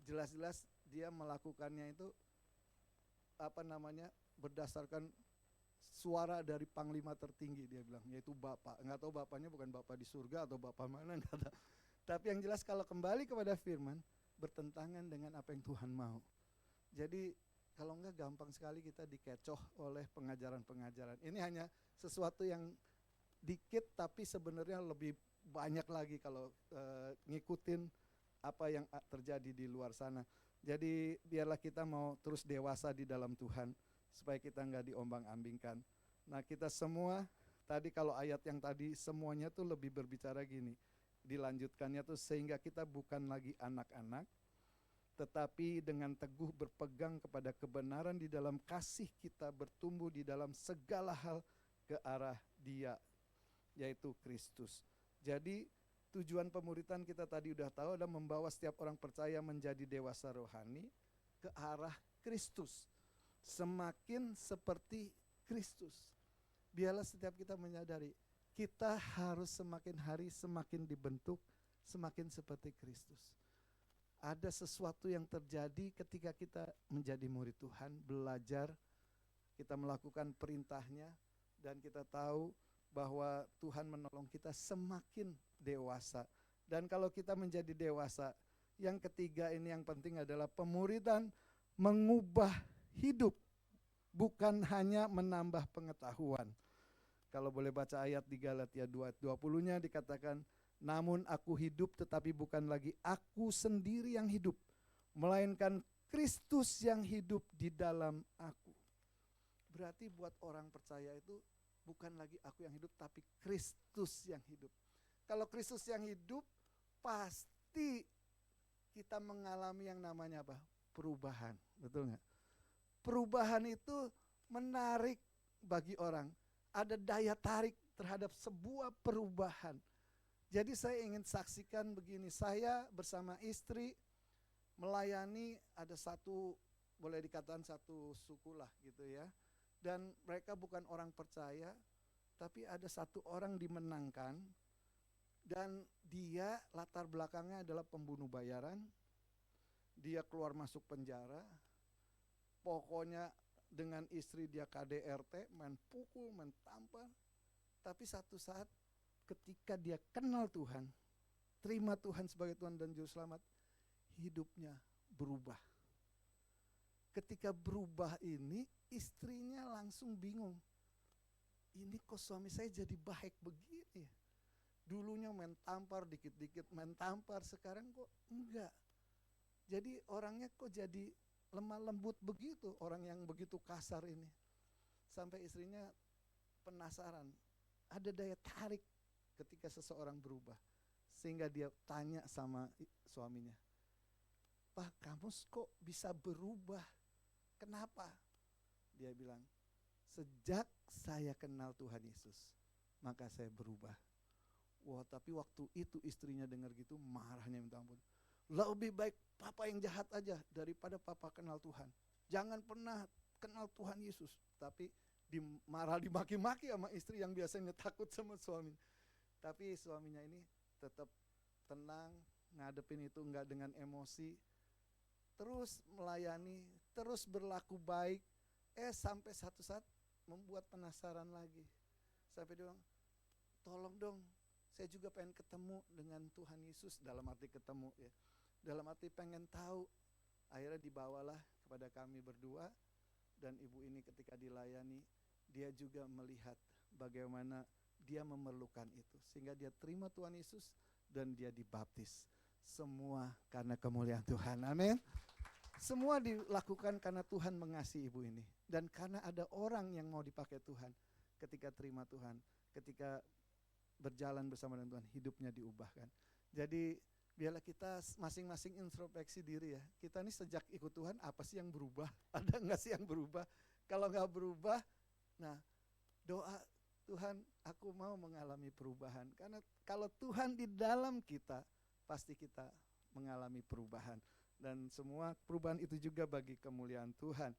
jelas-jelas dia melakukannya itu berdasarkan suara dari panglima tertinggi, dia bilang, yaitu Bapak. Nggak tahu Bapaknya bukan Bapak di surga atau Bapak mana, nggak tahu. Tapi yang jelas kalau kembali kepada firman, bertentangan dengan apa yang Tuhan mau. Jadi kalau enggak gampang sekali kita dikecoh oleh pengajaran-pengajaran. Ini hanya sesuatu yang dikit tapi sebenarnya lebih banyak lagi kalau ngikutin apa yang terjadi di luar sana. Jadi biarlah kita mau terus dewasa di dalam Tuhan, supaya kita enggak diombang-ambingkan. Nah kita semua, tadi kalau ayat yang tadi semuanya tuh lebih berbicara gini, dilanjutkannya tuh sehingga kita bukan lagi anak-anak, tetapi dengan teguh berpegang kepada kebenaran di dalam kasih kita bertumbuh di dalam segala hal ke arah Dia, yaitu Kristus. Jadi tujuan pemuritan kita tadi udah tahu adalah membawa setiap orang percaya menjadi dewasa rohani ke arah Kristus. Semakin seperti Kristus. Biarlah setiap kita menyadari, kita harus semakin hari semakin dibentuk, semakin seperti Kristus. Ada sesuatu yang terjadi ketika kita menjadi murid Tuhan, belajar, kita melakukan perintahnya, dan kita tahu bahwa Tuhan menolong kita semakin dewasa. Dan kalau kita menjadi dewasa, yang ketiga ini yang penting adalah pemuridan mengubah hidup, bukan hanya menambah pengetahuan. Kalau boleh baca ayat di Galatia 2:20-nya dikatakan, namun aku hidup tetapi bukan lagi aku sendiri yang hidup, melainkan Kristus yang hidup di dalam aku. Berarti buat orang percaya itu bukan lagi aku yang hidup, tapi Kristus yang hidup. Kalau Kristus yang hidup, pasti kita mengalami yang namanya apa? Perubahan, betul nggak? Perubahan itu menarik bagi orang. Ada daya tarik terhadap sebuah perubahan. Jadi saya ingin saksikan begini, saya bersama istri melayani ada satu, boleh dikatakan satu suku lah gitu ya. Dan mereka bukan orang percaya, tapi ada satu orang dimenangkan dan dia latar belakangnya adalah pembunuh bayaran. Dia keluar masuk penjara, pokoknya dengan istri dia KDRT, main pukul, main tampar. Tapi satu saat ketika dia kenal Tuhan, terima Tuhan sebagai Tuhan dan Juru Selamat, hidupnya berubah. Ketika berubah ini, istrinya langsung bingung. Ini kok suami saya jadi baik begini? Dulunya main tampar, dikit-dikit main tampar, sekarang kok enggak. Jadi orangnya kok jadi lemah lembut begitu, orang yang begitu kasar ini. Sampai istrinya penasaran, ada daya tarik ketika seseorang berubah. Sehingga dia tanya sama suaminya, Pak, kamu kok bisa berubah? Kenapa? Dia bilang, sejak saya kenal Tuhan Yesus, maka saya berubah. Wah, tapi waktu itu istrinya dengar gitu, marahnya minta ampun. Lebih baik papa yang jahat aja daripada papa kenal Tuhan. Jangan pernah kenal Tuhan Yesus. Tapi marah, dimaki-maki sama istri yang biasanya takut sama suami. Tapi suaminya ini tetap tenang, ngadepin itu enggak dengan emosi. Terus melayani, terus berlaku baik. Sampai satu saat membuat penasaran lagi. Sampai dia bilang, tolong dong, saya juga pengen ketemu dengan Tuhan Yesus. Dalam arti ketemu ya, dalam arti pengen tahu. Akhirnya dibawalah kepada kami berdua. Dan ibu ini ketika dilayani, dia juga melihat bagaimana dia memerlukan itu. Sehingga dia terima Tuhan Yesus dan dia dibaptis. Semua karena kemuliaan Tuhan, amin. Semua dilakukan karena Tuhan mengasihi ibu ini. Dan karena ada orang yang mau dipakai Tuhan. Ketika terima Tuhan, ketika berjalan bersama dengan Tuhan, hidupnya diubahkan. Jadi biarlah kita masing-masing introspeksi diri ya. Kita ini sejak ikut Tuhan, apa sih yang berubah? Ada gak sih yang berubah? Kalau gak berubah, nah doa, Tuhan aku mau mengalami perubahan. Karena kalau Tuhan di dalam kita, pasti kita mengalami perubahan. Dan semua perubahan itu juga bagi kemuliaan Tuhan.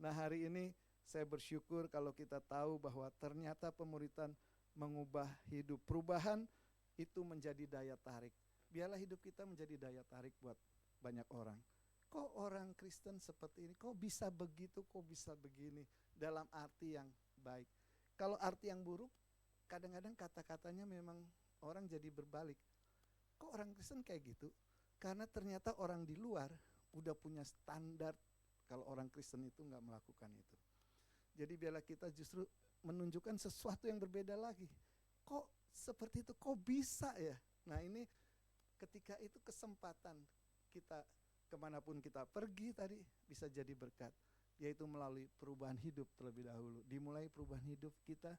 Nah hari ini saya bersyukur kalau kita tahu bahwa ternyata pemuridan mengubah hidup. Perubahan itu menjadi daya tarik. Biarlah hidup kita menjadi daya tarik buat banyak orang. Kok orang Kristen seperti ini? Kok bisa begitu? Kok bisa begini? Dalam arti yang baik. Kalau arti yang buruk, kadang-kadang kata-katanya memang orang jadi berbalik. Kok orang Kristen kayak gitu? Karena ternyata orang di luar udah punya standar kalau orang Kristen itu nggak melakukan itu. Jadi biarlah kita justru menunjukkan sesuatu yang berbeda lagi. Kok seperti itu? Kok bisa ya? Nah ini ketika itu kesempatan kita kemanapun kita pergi tadi bisa jadi berkat. Yaitu melalui perubahan hidup terlebih dahulu. Dimulai perubahan hidup kita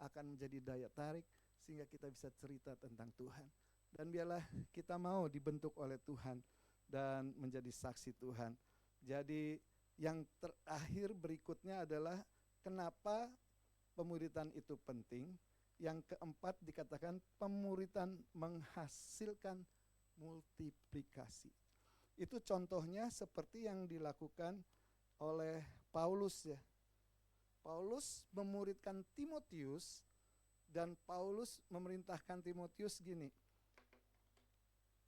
akan menjadi daya tarik sehingga kita bisa cerita tentang Tuhan. Dan biarlah kita mau dibentuk oleh Tuhan dan menjadi saksi Tuhan. Jadi yang terakhir berikutnya adalah kenapa pemuridan itu penting. Yang keempat dikatakan pemuridan menghasilkan multiplikasi. Itu contohnya seperti yang dilakukan oleh Paulus ya. Paulus memuridkan Timotius dan Paulus memerintahkan Timotius gini.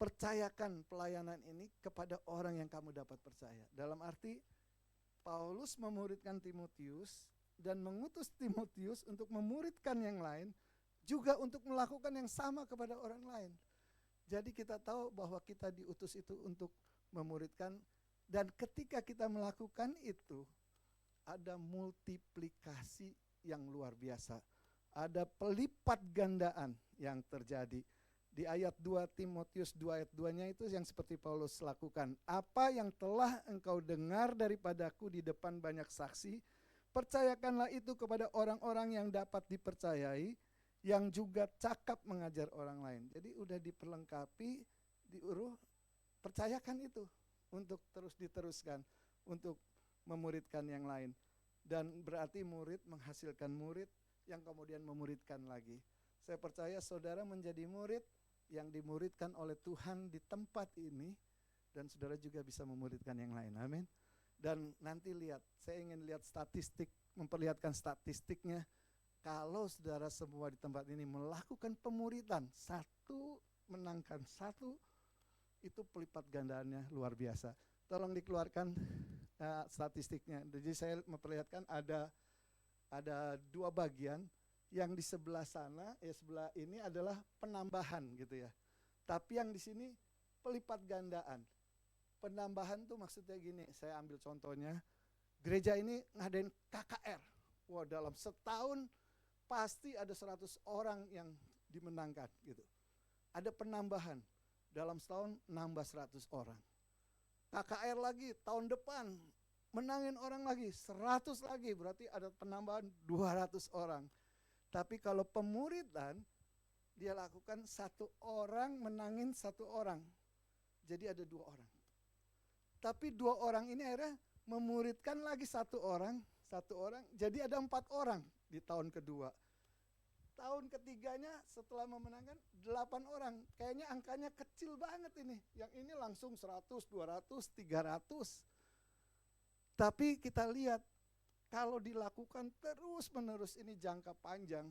Percayakan pelayanan ini kepada orang yang kamu dapat percaya. Dalam arti Paulus memuridkan Timotius dan mengutus Timotius untuk memuridkan yang lain juga untuk melakukan yang sama kepada orang lain. Jadi kita tahu bahwa kita diutus itu untuk memuridkan, dan ketika kita melakukan itu ada multiplikasi yang luar biasa. Ada pelipat gandaan yang terjadi. Di ayat 2 Timotius 2 ayat 2-nya itu yang seperti Paulus lakukan. Apa yang telah engkau dengar daripadaku di depan banyak saksi, percayakanlah itu kepada orang-orang yang dapat dipercayai, yang juga cakap mengajar orang lain. Jadi udah diperlengkapi, diuruh, percayakan itu untuk terus diteruskan, untuk memuridkan yang lain. Dan berarti murid menghasilkan murid yang kemudian memuridkan lagi. Saya percaya saudara menjadi murid yang dimuridkan oleh Tuhan di tempat ini, dan saudara juga bisa memuridkan yang lain. Amin. Dan nanti lihat, saya ingin lihat statistik, memperlihatkan statistiknya. Kalau saudara semua di tempat ini melakukan pemuridan, satu menangkan satu, itu pelipat gandaannya luar biasa. Tolong dikeluarkan statistiknya. Jadi saya memperlihatkan ada dua bagian. Yang di sebelah sana, sebelah ini adalah penambahan gitu ya. Tapi yang di sini pelipat gandaan. Penambahan tuh maksudnya gini, saya ambil contohnya. Gereja ini ngadain KKR. Wah, dalam setahun pasti ada 100 orang yang dimenangkan gitu. Ada penambahan, dalam setahun nambah 100 orang. KKR lagi, tahun depan menangin orang lagi, 100 lagi, berarti ada penambahan 200 orang. Tapi kalau pemuridan, dia lakukan satu orang menangin satu orang. Jadi ada 2 orang. Tapi 2 orang ini akhirnya memuridkan lagi satu orang, jadi ada 4 orang di tahun kedua. Tahun ketiganya setelah memenangkan 8 orang. Kayaknya angkanya kecil banget ini. Yang ini langsung 100, 200, 300. Tapi kita lihat, kalau dilakukan terus-menerus ini jangka panjang,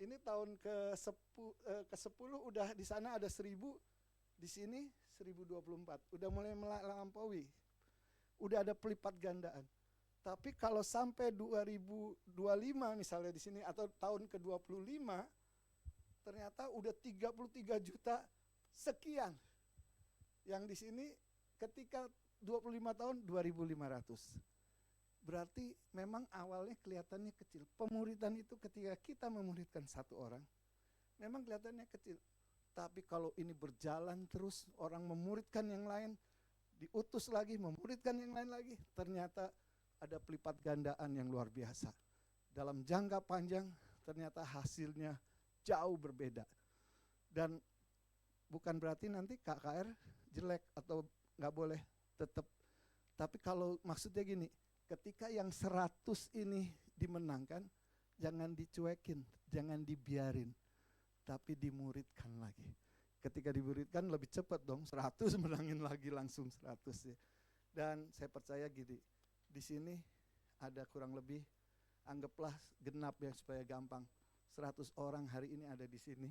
ini tahun ke-10 udah di sana ada 1000, di sini 1024, udah mulai melampaui, udah ada pelipat gandaan. Tapi kalau sampai 2025 misalnya di sini atau tahun ke-25, ternyata udah 33 juta sekian. Yang di sini ketika 25 tahun 2.500. Berarti memang awalnya kelihatannya kecil. Pemuridan itu ketika kita memuridkan satu orang, memang kelihatannya kecil. Tapi kalau ini berjalan terus, orang memuridkan yang lain, diutus lagi, memuridkan yang lain lagi, ternyata ada pelipat gandaan yang luar biasa. Dalam jangka panjang, ternyata hasilnya jauh berbeda. Dan bukan berarti nanti KKR jelek atau nggak boleh tetap. Tapi kalau maksudnya gini, ketika yang 100 ini dimenangkan, jangan dicuekin, jangan dibiarin, tapi dimuridkan lagi. Ketika dimuridkan lebih cepat dong, 100 menangin lagi langsung 100 ya. Dan saya percaya gini, di sini ada kurang lebih, anggaplah genap ya supaya gampang, 100 orang hari ini ada di sini.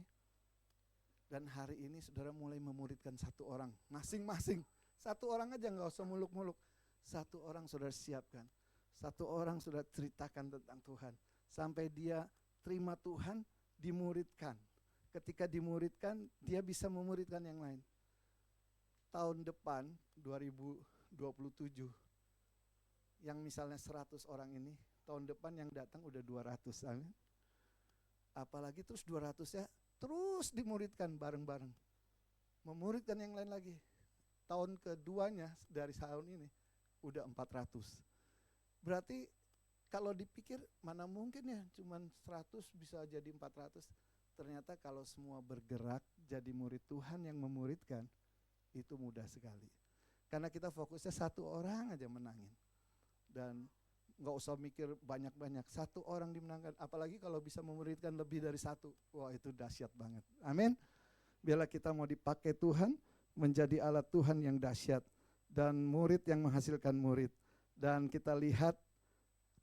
Dan hari ini saudara mulai memuridkan satu orang, masing-masing. Satu orang aja, nggak usah muluk-muluk. Satu orang saudara siapkan, satu orang saudara ceritakan tentang Tuhan, sampai dia terima Tuhan, dimuridkan. Ketika dimuridkan, dia bisa memuridkan yang lain. Tahun depan 2027, yang misalnya 100 orang ini, tahun depan yang datang udah 200, amin. Apalagi terus 200-nya terus dimuridkan bareng-bareng, memuridkan yang lain lagi. Tahun keduanya dari tahun ini udah 400. Berarti kalau dipikir mana mungkin ya cuman 100 bisa jadi 400. Ternyata kalau semua bergerak jadi murid Tuhan yang memuridkan, itu mudah sekali. Karena kita fokusnya satu orang aja menangin. Dan gak usah mikir banyak-banyak, satu orang dimenangkan. Apalagi kalau bisa memuridkan lebih dari satu, wah itu dahsyat banget. Amin. Biarlah kita mau dipakai Tuhan, menjadi alat Tuhan yang dahsyat. Dan murid yang menghasilkan murid. Dan kita lihat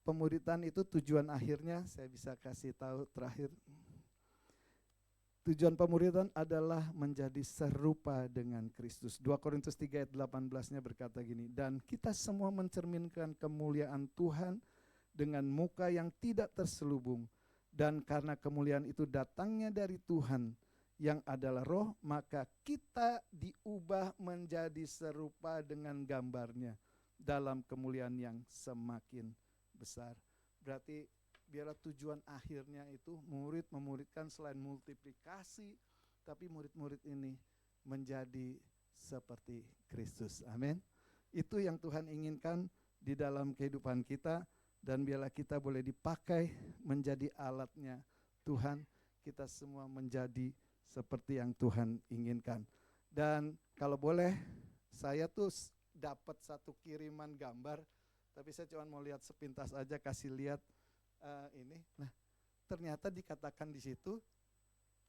pemuridan itu tujuan akhirnya, saya bisa kasih tahu terakhir. Tujuan pemuridan adalah menjadi serupa dengan Kristus. 2 Korintus 3 ayat 18-nya berkata gini, dan kita semua mencerminkan kemuliaan Tuhan dengan muka yang tidak terselubung Dan karena kemuliaan itu datangnya dari Tuhan yang adalah roh, maka kita diubah menjadi serupa dengan gambarnya dalam kemuliaan yang semakin besar. Berarti biarlah tujuan akhirnya itu murid memuridkan selain multiplikasi, tapi murid-murid ini menjadi seperti Kristus. Amin. Itu yang Tuhan inginkan di dalam kehidupan kita, dan biarlah kita boleh dipakai menjadi alatnya Tuhan. Kita semua menjadi seperti yang Tuhan inginkan. Dan kalau boleh, saya tuh dapat satu kiriman gambar, tapi saya cuma mau lihat sepintas aja, kasih lihat ini. Nah, ternyata dikatakan di situ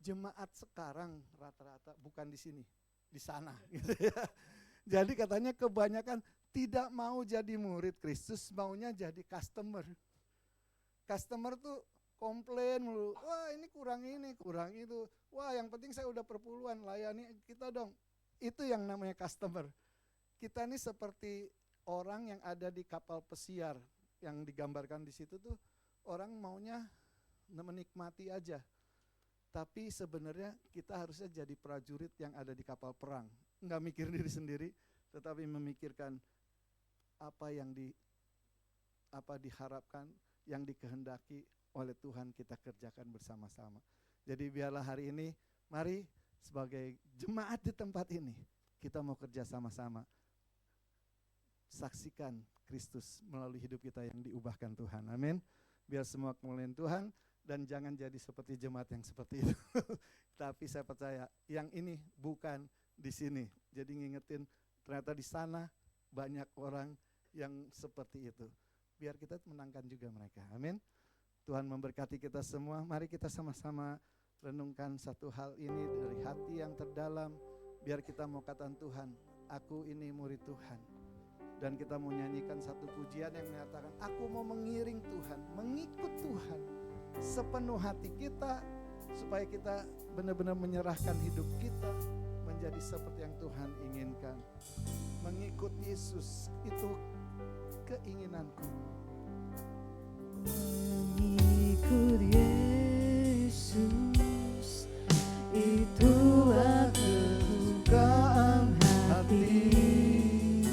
jemaat sekarang rata-rata bukan di sini, di sana gitu ya. Jadi katanya kebanyakan tidak mau jadi murid Kristus, maunya jadi customer. Customer tuh komplain mulu, wah ini, kurang itu. Wah yang penting saya udah perpuluhan, layani kita dong. Itu yang namanya customer. Kita ini seperti orang yang ada di kapal pesiar, yang digambarkan di situ tuh orang maunya menikmati aja. Tapi sebenarnya kita harusnya jadi prajurit yang ada di kapal perang. Enggak mikir diri sendiri, tetapi memikirkan apa yang diharapkan, yang dikehendaki oleh Tuhan kita kerjakan bersama-sama. Jadi biarlah hari ini, mari sebagai jemaat di tempat ini, kita mau kerja sama-sama. Saksikan Kristus melalui hidup kita yang diubahkan Tuhan. Amin. Biar semua kemuliaan Tuhan, dan jangan jadi seperti jemaat yang seperti itu. Tapi saya percaya yang ini bukan di sini. Jadi ngingetin ternyata di sana banyak orang yang seperti itu. Biar kita menangkan juga mereka. Amin. Tuhan memberkati kita semua. Mari kita sama-sama renungkan satu hal ini dari hati yang terdalam. Biar kita mau katakan Tuhan, aku ini murid Tuhan. Dan kita mau nyanyikan satu pujian yang menyatakan, aku mau mengiring Tuhan, mengikut Tuhan sepenuh hati kita, supaya kita benar-benar menyerahkan hidup kita menjadi seperti yang Tuhan inginkan. Mengikut Yesus itu keinginanku.
Mengikut Yesus itulah kesukaan hatiku.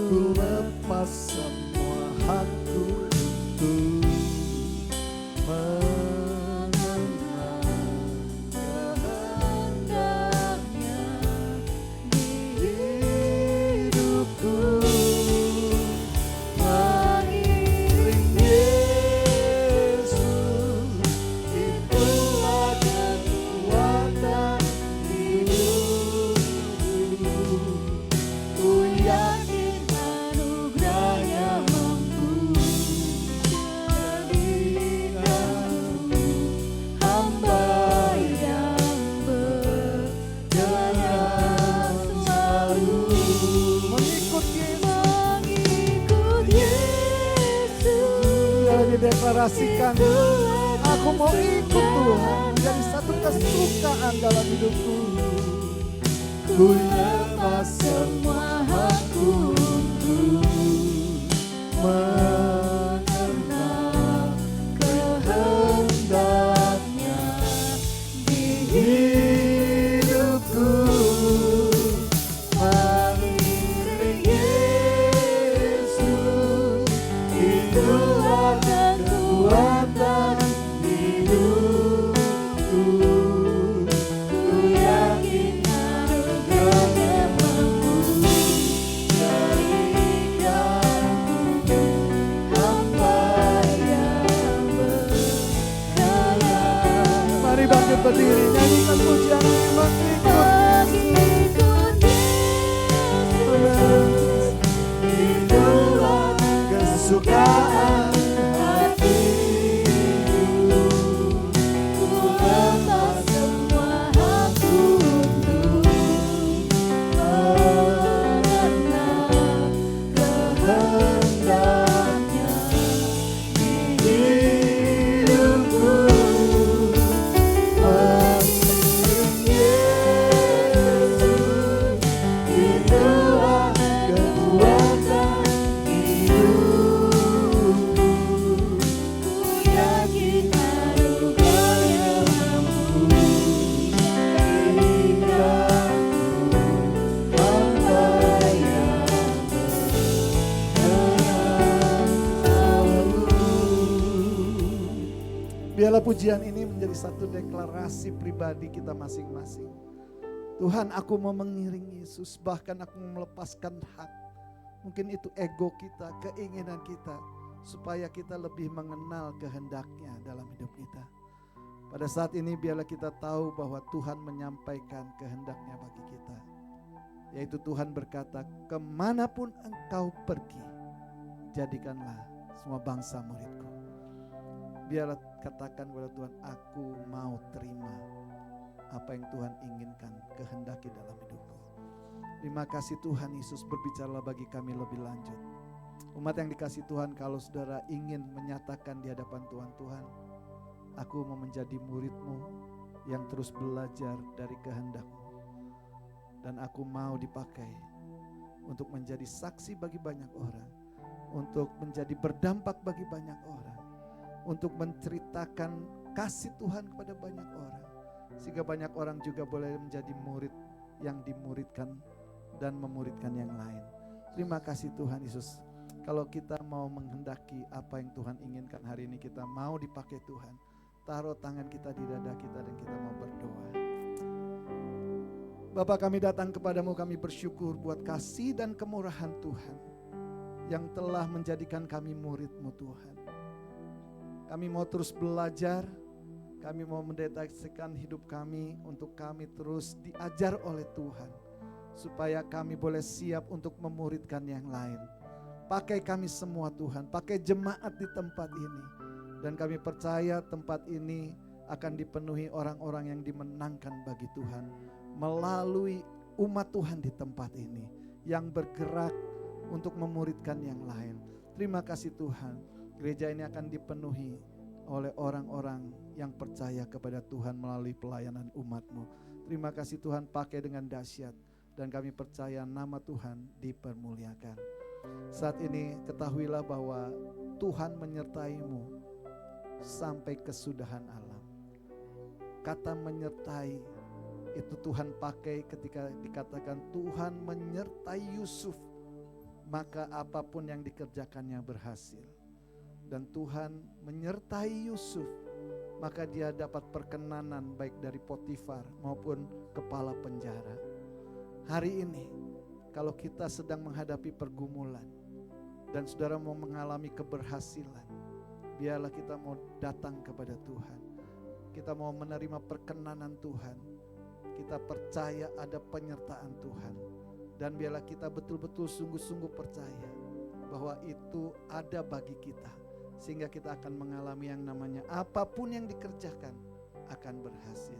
Ku lepas semua hakku untuk mengenal
kehendaknya di hidupku.
mengiring Yesus, itulah kekuatan hidupku. Ku yakin anugerahnya mampu jadikanku hamba yang berjaya selalu. Mengikut Yesus, yang dideklarasikan, aku mau ikut Tuhan, menjadi satu kesukaan dalam hidupku. Ku lepas semua hakku untuk mengenal kehendaknya di hidupku. Mengiring Yesus, itulah kekuatan hidupku. Ku yakin anugerahnya mampu jadikanku hamba yang berjaya. Mari bangkit berdiri, nyanyikan pujian mengikut Yesus. Itulah kesukaan hatiku. Ku lepas semua hakku untuk mengenal kehendaknya di hidupku. Mengiring Yesus, itulah kekuatan hidupku. Ku Biarlah pujian ini menjadi satu deklarasi pribadi kita masing-masing. Tuhan, aku mau mengiring Yesus, bahkan aku mau melepaskan hak. Mungkin itu ego kita, keinginan kita, supaya kita lebih mengenal kehendaknya dalam hidup kita. Pada saat ini biarlah kita tahu bahwa Tuhan menyampaikan kehendaknya bagi kita. Yaitu Tuhan berkata, kemanapun engkau pergi, jadikanlah semua bangsa muridku. Biarlah katakan kepada Tuhan, aku mau terima apa yang Tuhan inginkan, kehendaki dalam hidupku. Terima kasih Tuhan Yesus, berbicaralah bagi kami lebih lanjut. Umat yang dikasih Tuhan, kalau saudara ingin menyatakan di hadapan Tuhan, aku mau menjadi murid-Mu yang terus belajar dari kehendak-Mu. Dan aku mau dipakai untuk menjadi saksi bagi banyak orang, untuk menjadi berdampak bagi banyak orang, untuk menceritakan kasih Tuhan kepada banyak orang, sehingga banyak orang juga boleh menjadi murid yang dimuridkan dan memuridkan yang lain. Terima kasih Tuhan Yesus. Kalau kita mau menghendaki apa yang Tuhan inginkan hari ini, kita mau dipakai Tuhan, taruh tangan kita di dada kita dan kita mau berdoa. Bapa, kami datang kepadamu, kami bersyukur buat kasih dan kemurahan Tuhan yang telah menjadikan kami murid-Mu Tuhan. Kami mau terus belajar, kami mau mendedikasikan hidup kami untuk kami terus diajar oleh Tuhan, supaya kami boleh siap untuk memuridkan yang lain. Pakai kami semua Tuhan, pakai jemaat di tempat ini. Dan kami percaya tempat ini akan dipenuhi orang-orang yang dimenangkan bagi Tuhan, melalui umat Tuhan di tempat ini, yang bergerak untuk memuridkan yang lain. Terima kasih Tuhan, gereja ini akan dipenuhi oleh orang-orang yang percaya kepada Tuhan melalui pelayanan umat-Mu. Terima kasih Tuhan, pakai dengan dahsyat, dan kami percaya nama Tuhan dipermuliakan. Saat ini ketahuilah bahwa Tuhan menyertai-Mu sampai kesudahan alam. Kata menyertai itu Tuhan pakai ketika dikatakan Tuhan menyertai Yusuf, maka apapun yang dikerjakannya berhasil. Dan Tuhan menyertai Yusuf, maka dia dapat perkenanan baik dari Potifar maupun kepala penjara. Hari ini kalau kita sedang menghadapi pergumulan dan saudara mau mengalami keberhasilan, biarlah kita mau datang kepada Tuhan. Kita mau menerima perkenanan Tuhan. Kita percaya ada penyertaan Tuhan. Dan biarlah kita betul-betul sungguh-sungguh percaya bahwa itu ada bagi kita. Sehingga kita akan mengalami yang namanya apapun yang dikerjakan akan berhasil.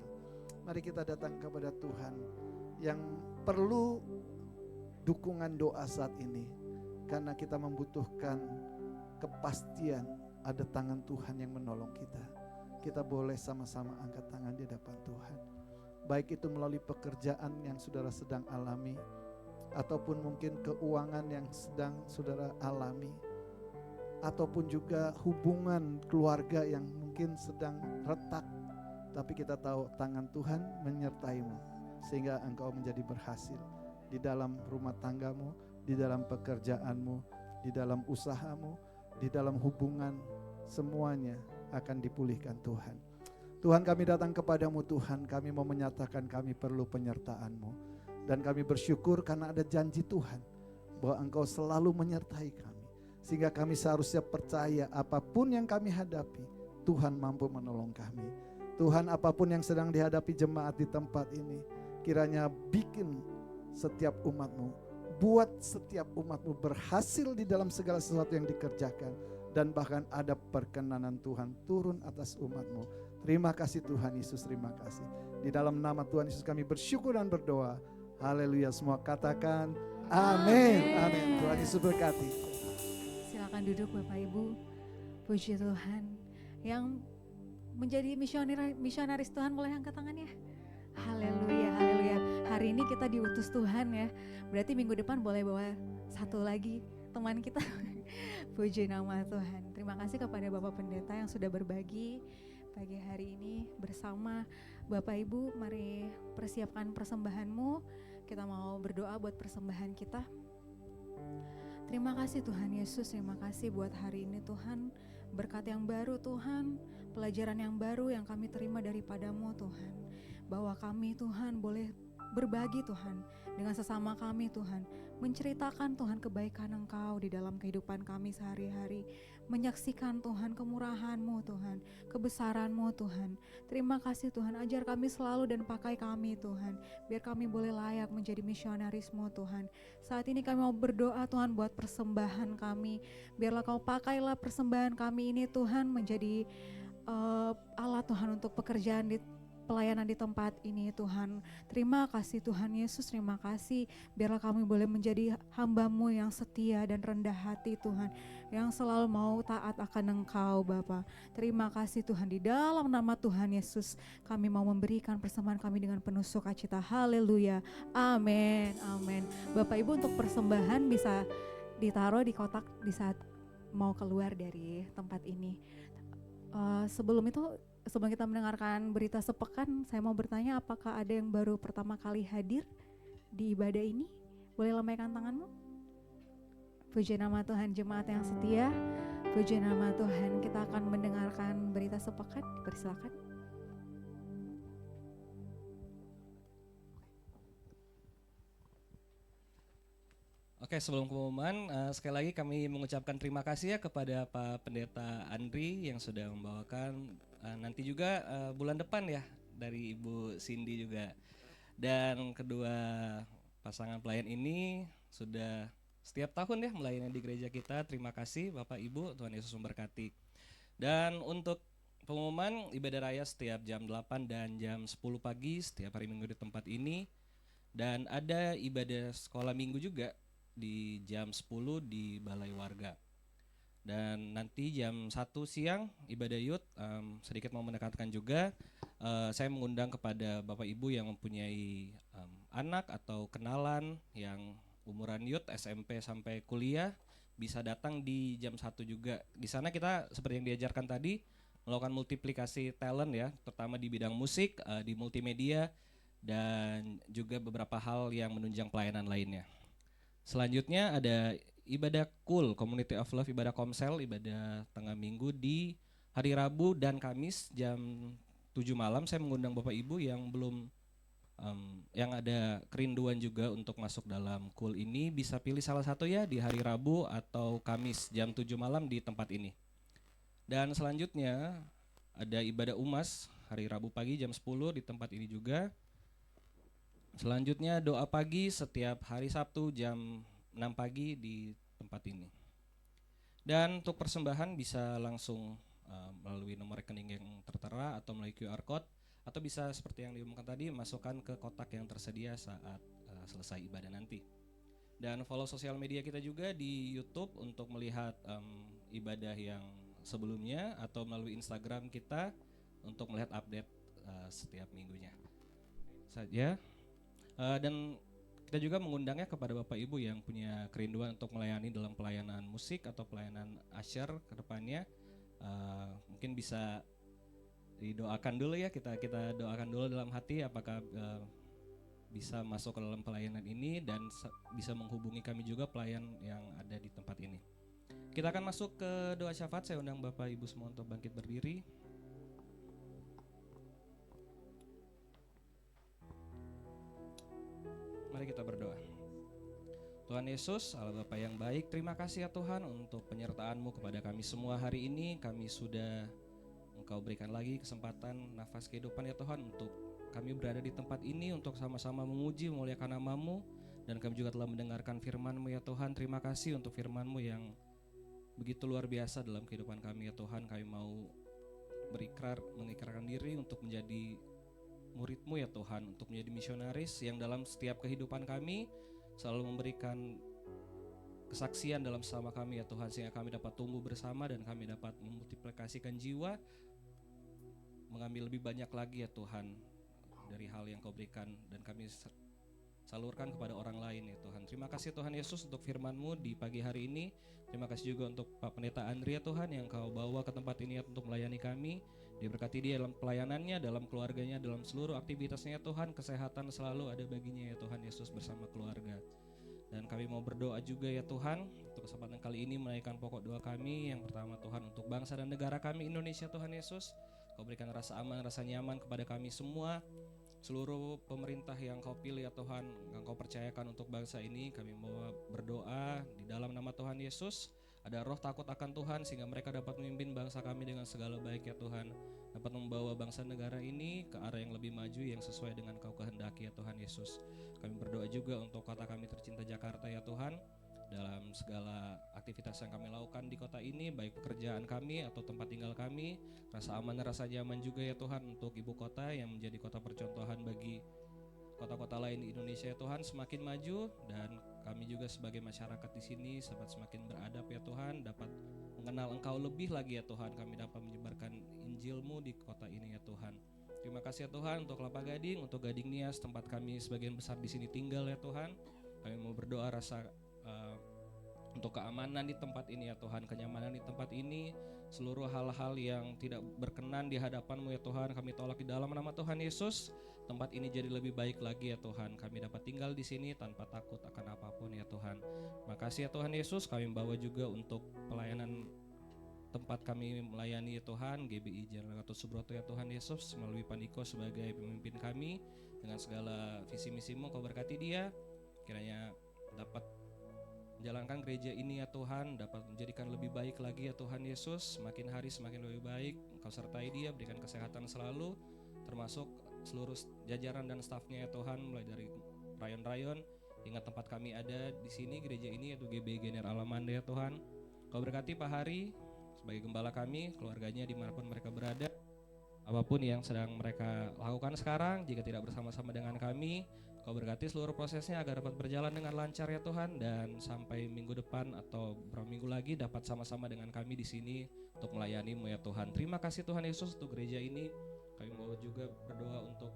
Mari kita datang kepada Tuhan yang perlu dukungan doa saat ini. Karena kita membutuhkan kepastian ada tangan Tuhan yang menolong kita. Kita boleh sama-sama angkat tangan di hadapan Tuhan. Baik itu melalui pekerjaan yang saudara sedang alami, ataupun mungkin keuangan yang sedang saudara alami, ataupun juga hubungan keluarga yang mungkin sedang retak. Tapi kita tahu tangan Tuhan menyertai-Mu sehingga engkau menjadi berhasil di dalam rumah tanggamu, di dalam pekerjaanmu, di dalam usahamu, di dalam hubungan, semuanya akan dipulihkan Tuhan. Tuhan, kami datang kepadamu Tuhan, kami mau menyatakan kami perlu penyertaan-Mu. Dan kami bersyukur karena ada janji Tuhan bahwa Engkau selalu menyertai kami. Sehingga kami seharusnya percaya apapun yang kami hadapi, Tuhan mampu menolong kami. Tuhan, apapun yang sedang dihadapi jemaat di tempat ini, kiranya bikin setiap umat-Mu, buat setiap umat-Mu berhasil di dalam segala sesuatu yang dikerjakan. Dan bahkan ada perkenanan Tuhan turun atas umat-Mu. Terima kasih Tuhan Yesus, terima kasih. Di dalam nama Tuhan Yesus kami bersyukur dan berdoa. Haleluya, semua katakan amin. Amin. Tuhan Yesus berkati.
Silakan duduk Bapak Ibu. Puji Tuhan. Yang menjadi misionaris Tuhan boleh angkat tangannya. Haleluya, haleluya. Hari ini kita diutus Tuhan ya. Berarti minggu depan boleh bawa satu lagi teman kita. Puji nama Tuhan. Terima kasih kepada Bapak Pendeta yang sudah berbagi pagi hari ini bersama. Bapak Ibu, mari persiapkan persembahanmu. Kita mau berdoa buat persembahan kita. Terima kasih Tuhan Yesus, terima kasih buat hari ini Tuhan. berkat yang baru Tuhan, pelajaran yang baru yang kami terima daripada-Mu Tuhan, bahwa kami Tuhan boleh berbagi Tuhan dengan sesama kami Tuhan, menceritakan Tuhan kebaikan Engkau di dalam kehidupan kami sehari-hari, menyaksikan Tuhan kemurahan-Mu Tuhan, kebesaran-Mu Tuhan. Terima kasih Tuhan, ajar kami selalu dan pakai kami Tuhan, biar kami boleh layak menjadi misionaris-Mu Tuhan. Saat ini kami mau berdoa Tuhan buat persembahan kami, biarlah Kau pakailah persembahan kami ini Tuhan menjadi alat Tuhan untuk pekerjaan di pelayanan di tempat ini Tuhan. Terima kasih Tuhan Yesus, terima kasih. Biarlah kami boleh menjadi hamba-Mu yang setia dan rendah hati Tuhan, yang selalu mau taat akan Engkau Bapa. Terima kasih Tuhan, di dalam nama Tuhan Yesus kami mau memberikan persembahan kami dengan penuh sukacita. Haleluya, amin, amin. Bapak Ibu, untuk persembahan bisa ditaruh di kotak di saat mau keluar dari tempat ini. Sebelum kita mendengarkan berita sepekan, saya mau bertanya, apakah ada yang baru pertama kali hadir di ibadah ini? Boleh lambaikan tanganmu. Puji nama Tuhan, jemaat yang setia. Puji nama Tuhan, kita akan mendengarkan berita sepekan. Persilakan.
Oke, sebelum pengumuman, sekali lagi kami mengucapkan terima kasih ya kepada Pak Pendeta Andri yang sudah membawakan nanti juga bulan depan ya dari Ibu Cindy juga. Dan kedua pasangan pelayan ini sudah setiap tahun ya melayani di gereja kita. Terima kasih Bapak Ibu, Tuhan Yesus memberkati. Dan untuk pengumuman ibadah raya setiap jam 8 dan jam 10 pagi setiap hari Minggu di tempat ini. Dan ada ibadah sekolah minggu juga di jam 10 di Balai Warga. Dan nanti jam 1 siang ibadah youth. Sedikit mau menekankan juga, saya mengundang kepada Bapak Ibu yang mempunyai anak atau kenalan yang umuran youth SMP sampai kuliah, bisa datang di jam 1 juga. Di sana kita seperti yang diajarkan tadi melakukan multiplikasi talent ya, terutama di bidang musik, di multimedia, dan juga beberapa hal yang menunjang pelayanan lainnya. Selanjutnya ada ibadah KUL, Community of Love, ibadah Komsel, ibadah tengah minggu di hari Rabu dan Kamis jam 7 malam. Saya mengundang Bapak Ibu yang belum yang ada kerinduan juga untuk masuk dalam KUL ini, bisa pilih salah satu ya di hari Rabu atau Kamis jam 7 malam di tempat ini. Dan selanjutnya ada ibadah UMAS hari Rabu pagi jam 10 di tempat ini juga. Selanjutnya doa pagi setiap hari Sabtu jam 6 pagi di tempat ini. Dan untuk persembahan bisa langsung melalui nomor rekening yang tertera atau melalui QR code, atau bisa seperti yang diumumkan tadi, masukkan ke kotak yang tersedia saat selesai ibadah nanti. Dan follow sosial media kita juga di YouTube untuk melihat ibadah yang sebelumnya, atau melalui Instagram kita untuk melihat update setiap minggunya saja. Dan kita juga mengundangnya kepada Bapak Ibu yang punya kerinduan untuk melayani dalam pelayanan musik atau pelayanan asyar ke depannya. Mungkin bisa didoakan dulu ya, kita doakan dulu dalam hati apakah bisa masuk ke dalam pelayanan ini, dan bisa menghubungi kami juga pelayan yang ada di tempat ini. Kita akan masuk ke doa syafaat. Saya undang Bapak Ibu semua untuk bangkit berdiri. Mari kita berdoa. Tuhan Yesus, Allah Bapa yang baik, terima kasih ya Tuhan untuk penyertaan-Mu kepada kami semua hari ini. Kami sudah Engkau berikan lagi kesempatan nafas kehidupan ya Tuhan, untuk kami berada di tempat ini untuk sama-sama memuji memuliakan nama-Mu. Dan kami juga telah mendengarkan firman-Mu ya Tuhan. Terima kasih untuk firman-Mu yang begitu luar biasa dalam kehidupan kami ya Tuhan. Kami mau mengikrarkan diri untuk menjadi murid-Mu ya Tuhan, untuk menjadi misionaris yang dalam setiap kehidupan kami selalu memberikan kesaksian dalam sesama kami ya Tuhan, sehingga kami dapat tumbuh bersama dan kami dapat memultiplikasikan jiwa, mengambil lebih banyak lagi ya Tuhan dari hal yang Kau berikan, dan kami salurkan kepada orang lain ya Tuhan. Terima kasih Tuhan Yesus untuk firman-Mu di pagi hari ini. Terima kasih juga untuk Pak Pendeta Andri ya Tuhan, yang Kau bawa ke tempat ini untuk melayani kami. Diberkati dia dalam pelayanannya, dalam keluarganya, dalam seluruh aktivitasnya ya Tuhan. Kesehatan selalu ada baginya ya Tuhan Yesus bersama keluarga. Dan kami mau berdoa juga ya Tuhan, untuk kesempatan kali ini menaikkan pokok doa kami. Yang pertama Tuhan untuk bangsa dan negara kami Indonesia Tuhan Yesus. Kau berikan rasa aman, rasa nyaman kepada kami semua. Seluruh pemerintah yang kau pilih ya Tuhan, yang kau percayakan untuk bangsa ini, kami mau berdoa di dalam nama Tuhan Yesus. Ada roh takut akan Tuhan sehingga mereka dapat memimpin bangsa kami dengan segala baik ya Tuhan. Dapat membawa bangsa negara ini ke arah yang lebih maju yang sesuai dengan kau kehendaki ya Tuhan Yesus. Kami berdoa juga untuk kota kami tercinta Jakarta ya Tuhan. Dalam segala aktivitas yang kami lakukan di kota ini, baik pekerjaan kami atau tempat tinggal kami, rasa aman dan rasa nyaman juga ya Tuhan untuk ibu kota yang menjadi kota percontohan bagi kota-kota lain di Indonesia ya Tuhan, semakin maju. Dan kami juga sebagai masyarakat di sini dapat semakin beradab ya Tuhan, dapat mengenal Engkau lebih lagi ya Tuhan. Kami dapat menyebarkan Injil-Mu di kota ini ya Tuhan. Terima kasih ya Tuhan untuk Kelapa Gading, untuk Gading Nias, tempat kami sebagian besar di sini tinggal ya Tuhan. Kami mau berdoa untuk keamanan di tempat ini ya Tuhan, kenyamanan di tempat ini, seluruh hal-hal yang tidak berkenan di hadapan-Mu ya Tuhan, kami tolak di dalam nama Tuhan Yesus. Tempat ini jadi lebih baik lagi ya Tuhan, kami dapat tinggal di sini tanpa takut akan apapun ya Tuhan. Terima kasih ya Tuhan Yesus. Kami membawa juga untuk pelayanan tempat kami melayani ya Tuhan, GBI Jalan Gatot Subroto ya Tuhan Yesus, melalui Paniko sebagai pemimpin kami. Dengan segala visi misi-Mu kau berkati dia, kiranya dapat menjalankan gereja ini ya Tuhan, dapat menjadikan lebih baik lagi ya Tuhan Yesus. Semakin hari semakin lebih baik, Engkau sertai dia, berikan kesehatan selalu, termasuk seluruh jajaran dan stafnya ya Tuhan, mulai dari rayon-rayon hingga tempat kami ada di sini gereja ini, yaitu GBI Gener Alamanda ya Tuhan. Kau berkati Pak Hari sebagai gembala kami, keluarganya dimanapun mereka berada, apapun yang sedang mereka lakukan sekarang, jika tidak bersama-sama dengan kami, Kau berkati seluruh prosesnya agar dapat berjalan dengan lancar ya Tuhan, dan sampai minggu depan atau beberapa minggu lagi dapat sama-sama dengan kami di sini untuk melayani-Mu ya Tuhan. Terima kasih Tuhan Yesus untuk gereja ini. Kami mau juga berdoa untuk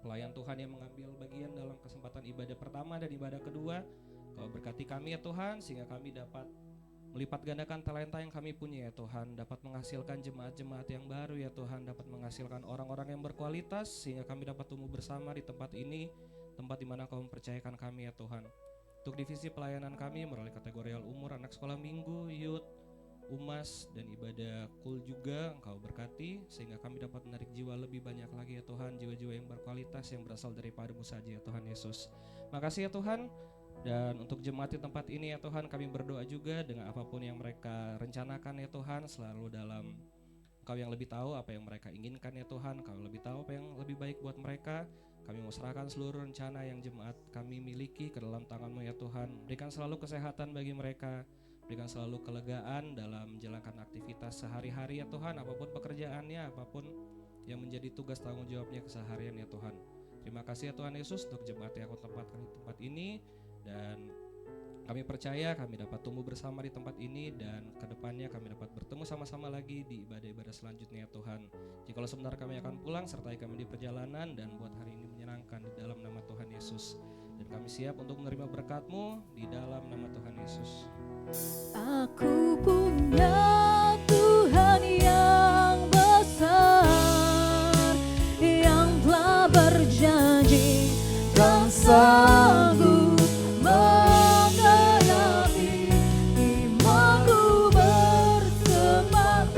pelayan Tuhan yang mengambil bagian dalam kesempatan ibadah pertama dan ibadah kedua. Kau berkati kami ya Tuhan, sehingga kami dapat melipat gandakan talenta yang kami punya ya Tuhan, dapat menghasilkan jemaat-jemaat yang baru ya Tuhan, dapat menghasilkan orang-orang yang berkualitas, sehingga kami dapat tumbuh bersama di tempat ini, tempat di mana Kau mempercayakan kami ya Tuhan. Untuk divisi pelayanan kami melalui kategorial umur, anak sekolah minggu, youth, umas, dan ibadah kul juga Engkau berkati, sehingga kami dapat menarik jiwa lebih banyak lagi ya Tuhan, jiwa-jiwa yang berkualitas yang berasal daripada-Mu saja ya Tuhan Yesus. Makasih ya Tuhan. Dan untuk jemaat di tempat ini ya Tuhan, kami berdoa juga dengan apapun yang mereka rencanakan ya Tuhan, selalu dalam Engkau yang lebih tahu apa yang mereka inginkan ya Tuhan, Engkau lebih tahu apa yang lebih baik buat mereka. Kami mau serahkan seluruh rencana yang jemaat kami miliki ke dalam tangan-Mu ya Tuhan. Berikan selalu kesehatan bagi mereka, berikan selalu kelegaan dalam menjalankan aktivitas sehari-hari ya Tuhan, apapun pekerjaannya, apapun yang menjadi tugas tanggung jawabnya keseharian ya Tuhan. Terima kasih ya Tuhan Yesus untuk jemaat yang Kau tempatkan di tempat ini. Dan kami percaya kami dapat tumbuh bersama di tempat ini, dan kedepannya kami dapat bertemu sama-sama lagi di ibadah-ibadah selanjutnya ya Tuhan. Jikalau sebentar kami akan pulang, sertai kami di perjalanan, dan buat hari ini menyenangkan di dalam nama Tuhan Yesus. Dan kami siap untuk menerima berkat-Mu di dalam nama Tuhan Yesus.
Aku punya Tuhan yang besar, yang telah berjanji dan sanggup menggenapi imanku, bersemangat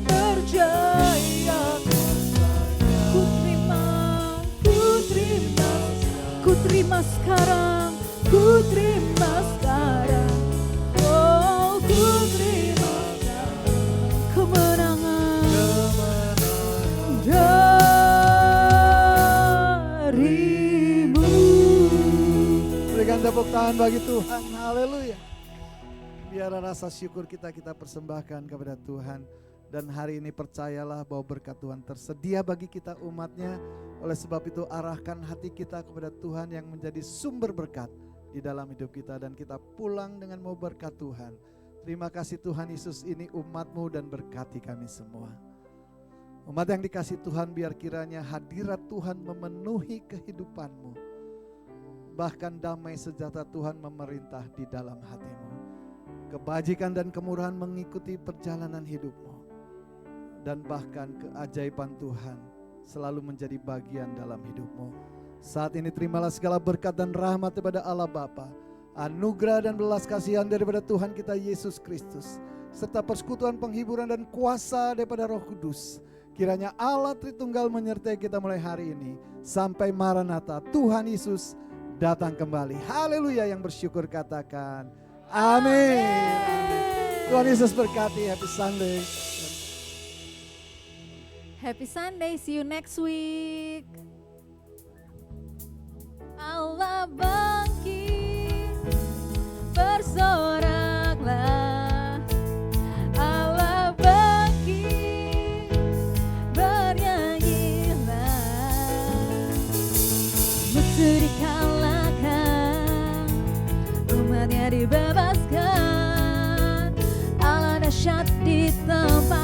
percaya. Ku terima sekarang, ku terima sekarang. Oh, ku terima kemenangan dari-Mu.
Berikan tepuk tangan bagi Tuhan, haleluya. Biar rasa syukur kita persembahkan kepada Tuhan. Dan hari ini percayalah bahwa berkat Tuhan tersedia bagi kita umatnya. Oleh sebab itu arahkan hati kita kepada Tuhan yang menjadi sumber berkat di dalam hidup kita. Dan kita pulang dengan mau berkat Tuhan. Terima kasih Tuhan Yesus, ini umat-Mu dan berkati kami semua. Umat yang dikasih Tuhan, biar kiranya hadirat Tuhan memenuhi kehidupan-Mu. Bahkan damai sejahtera Tuhan memerintah di dalam hati-Mu. Kebajikan dan kemurahan mengikuti perjalanan hidup-Mu. Dan bahkan keajaiban Tuhan selalu menjadi bagian dalam hidup-Mu. Saat ini terimalah segala berkat dan rahmat daripada Allah Bapa, anugerah dan belas kasihan daripada Tuhan kita Yesus Kristus, serta persekutuan penghiburan dan kuasa daripada Roh Kudus, kiranya Allah Tritunggal menyertai kita mulai hari ini sampai Maranatha, Tuhan Yesus datang kembali. Haleluya, yang bersyukur katakan amin. Tuhan Yesus berkati. Happy Sunday.
Happy Sunday, see you next week. Allah bangkit, bersoraklah. Allah bangkit, bernyanyilah. Musuh dikalahkan, umatnya dibebaskan. Allah dahsyat di tempat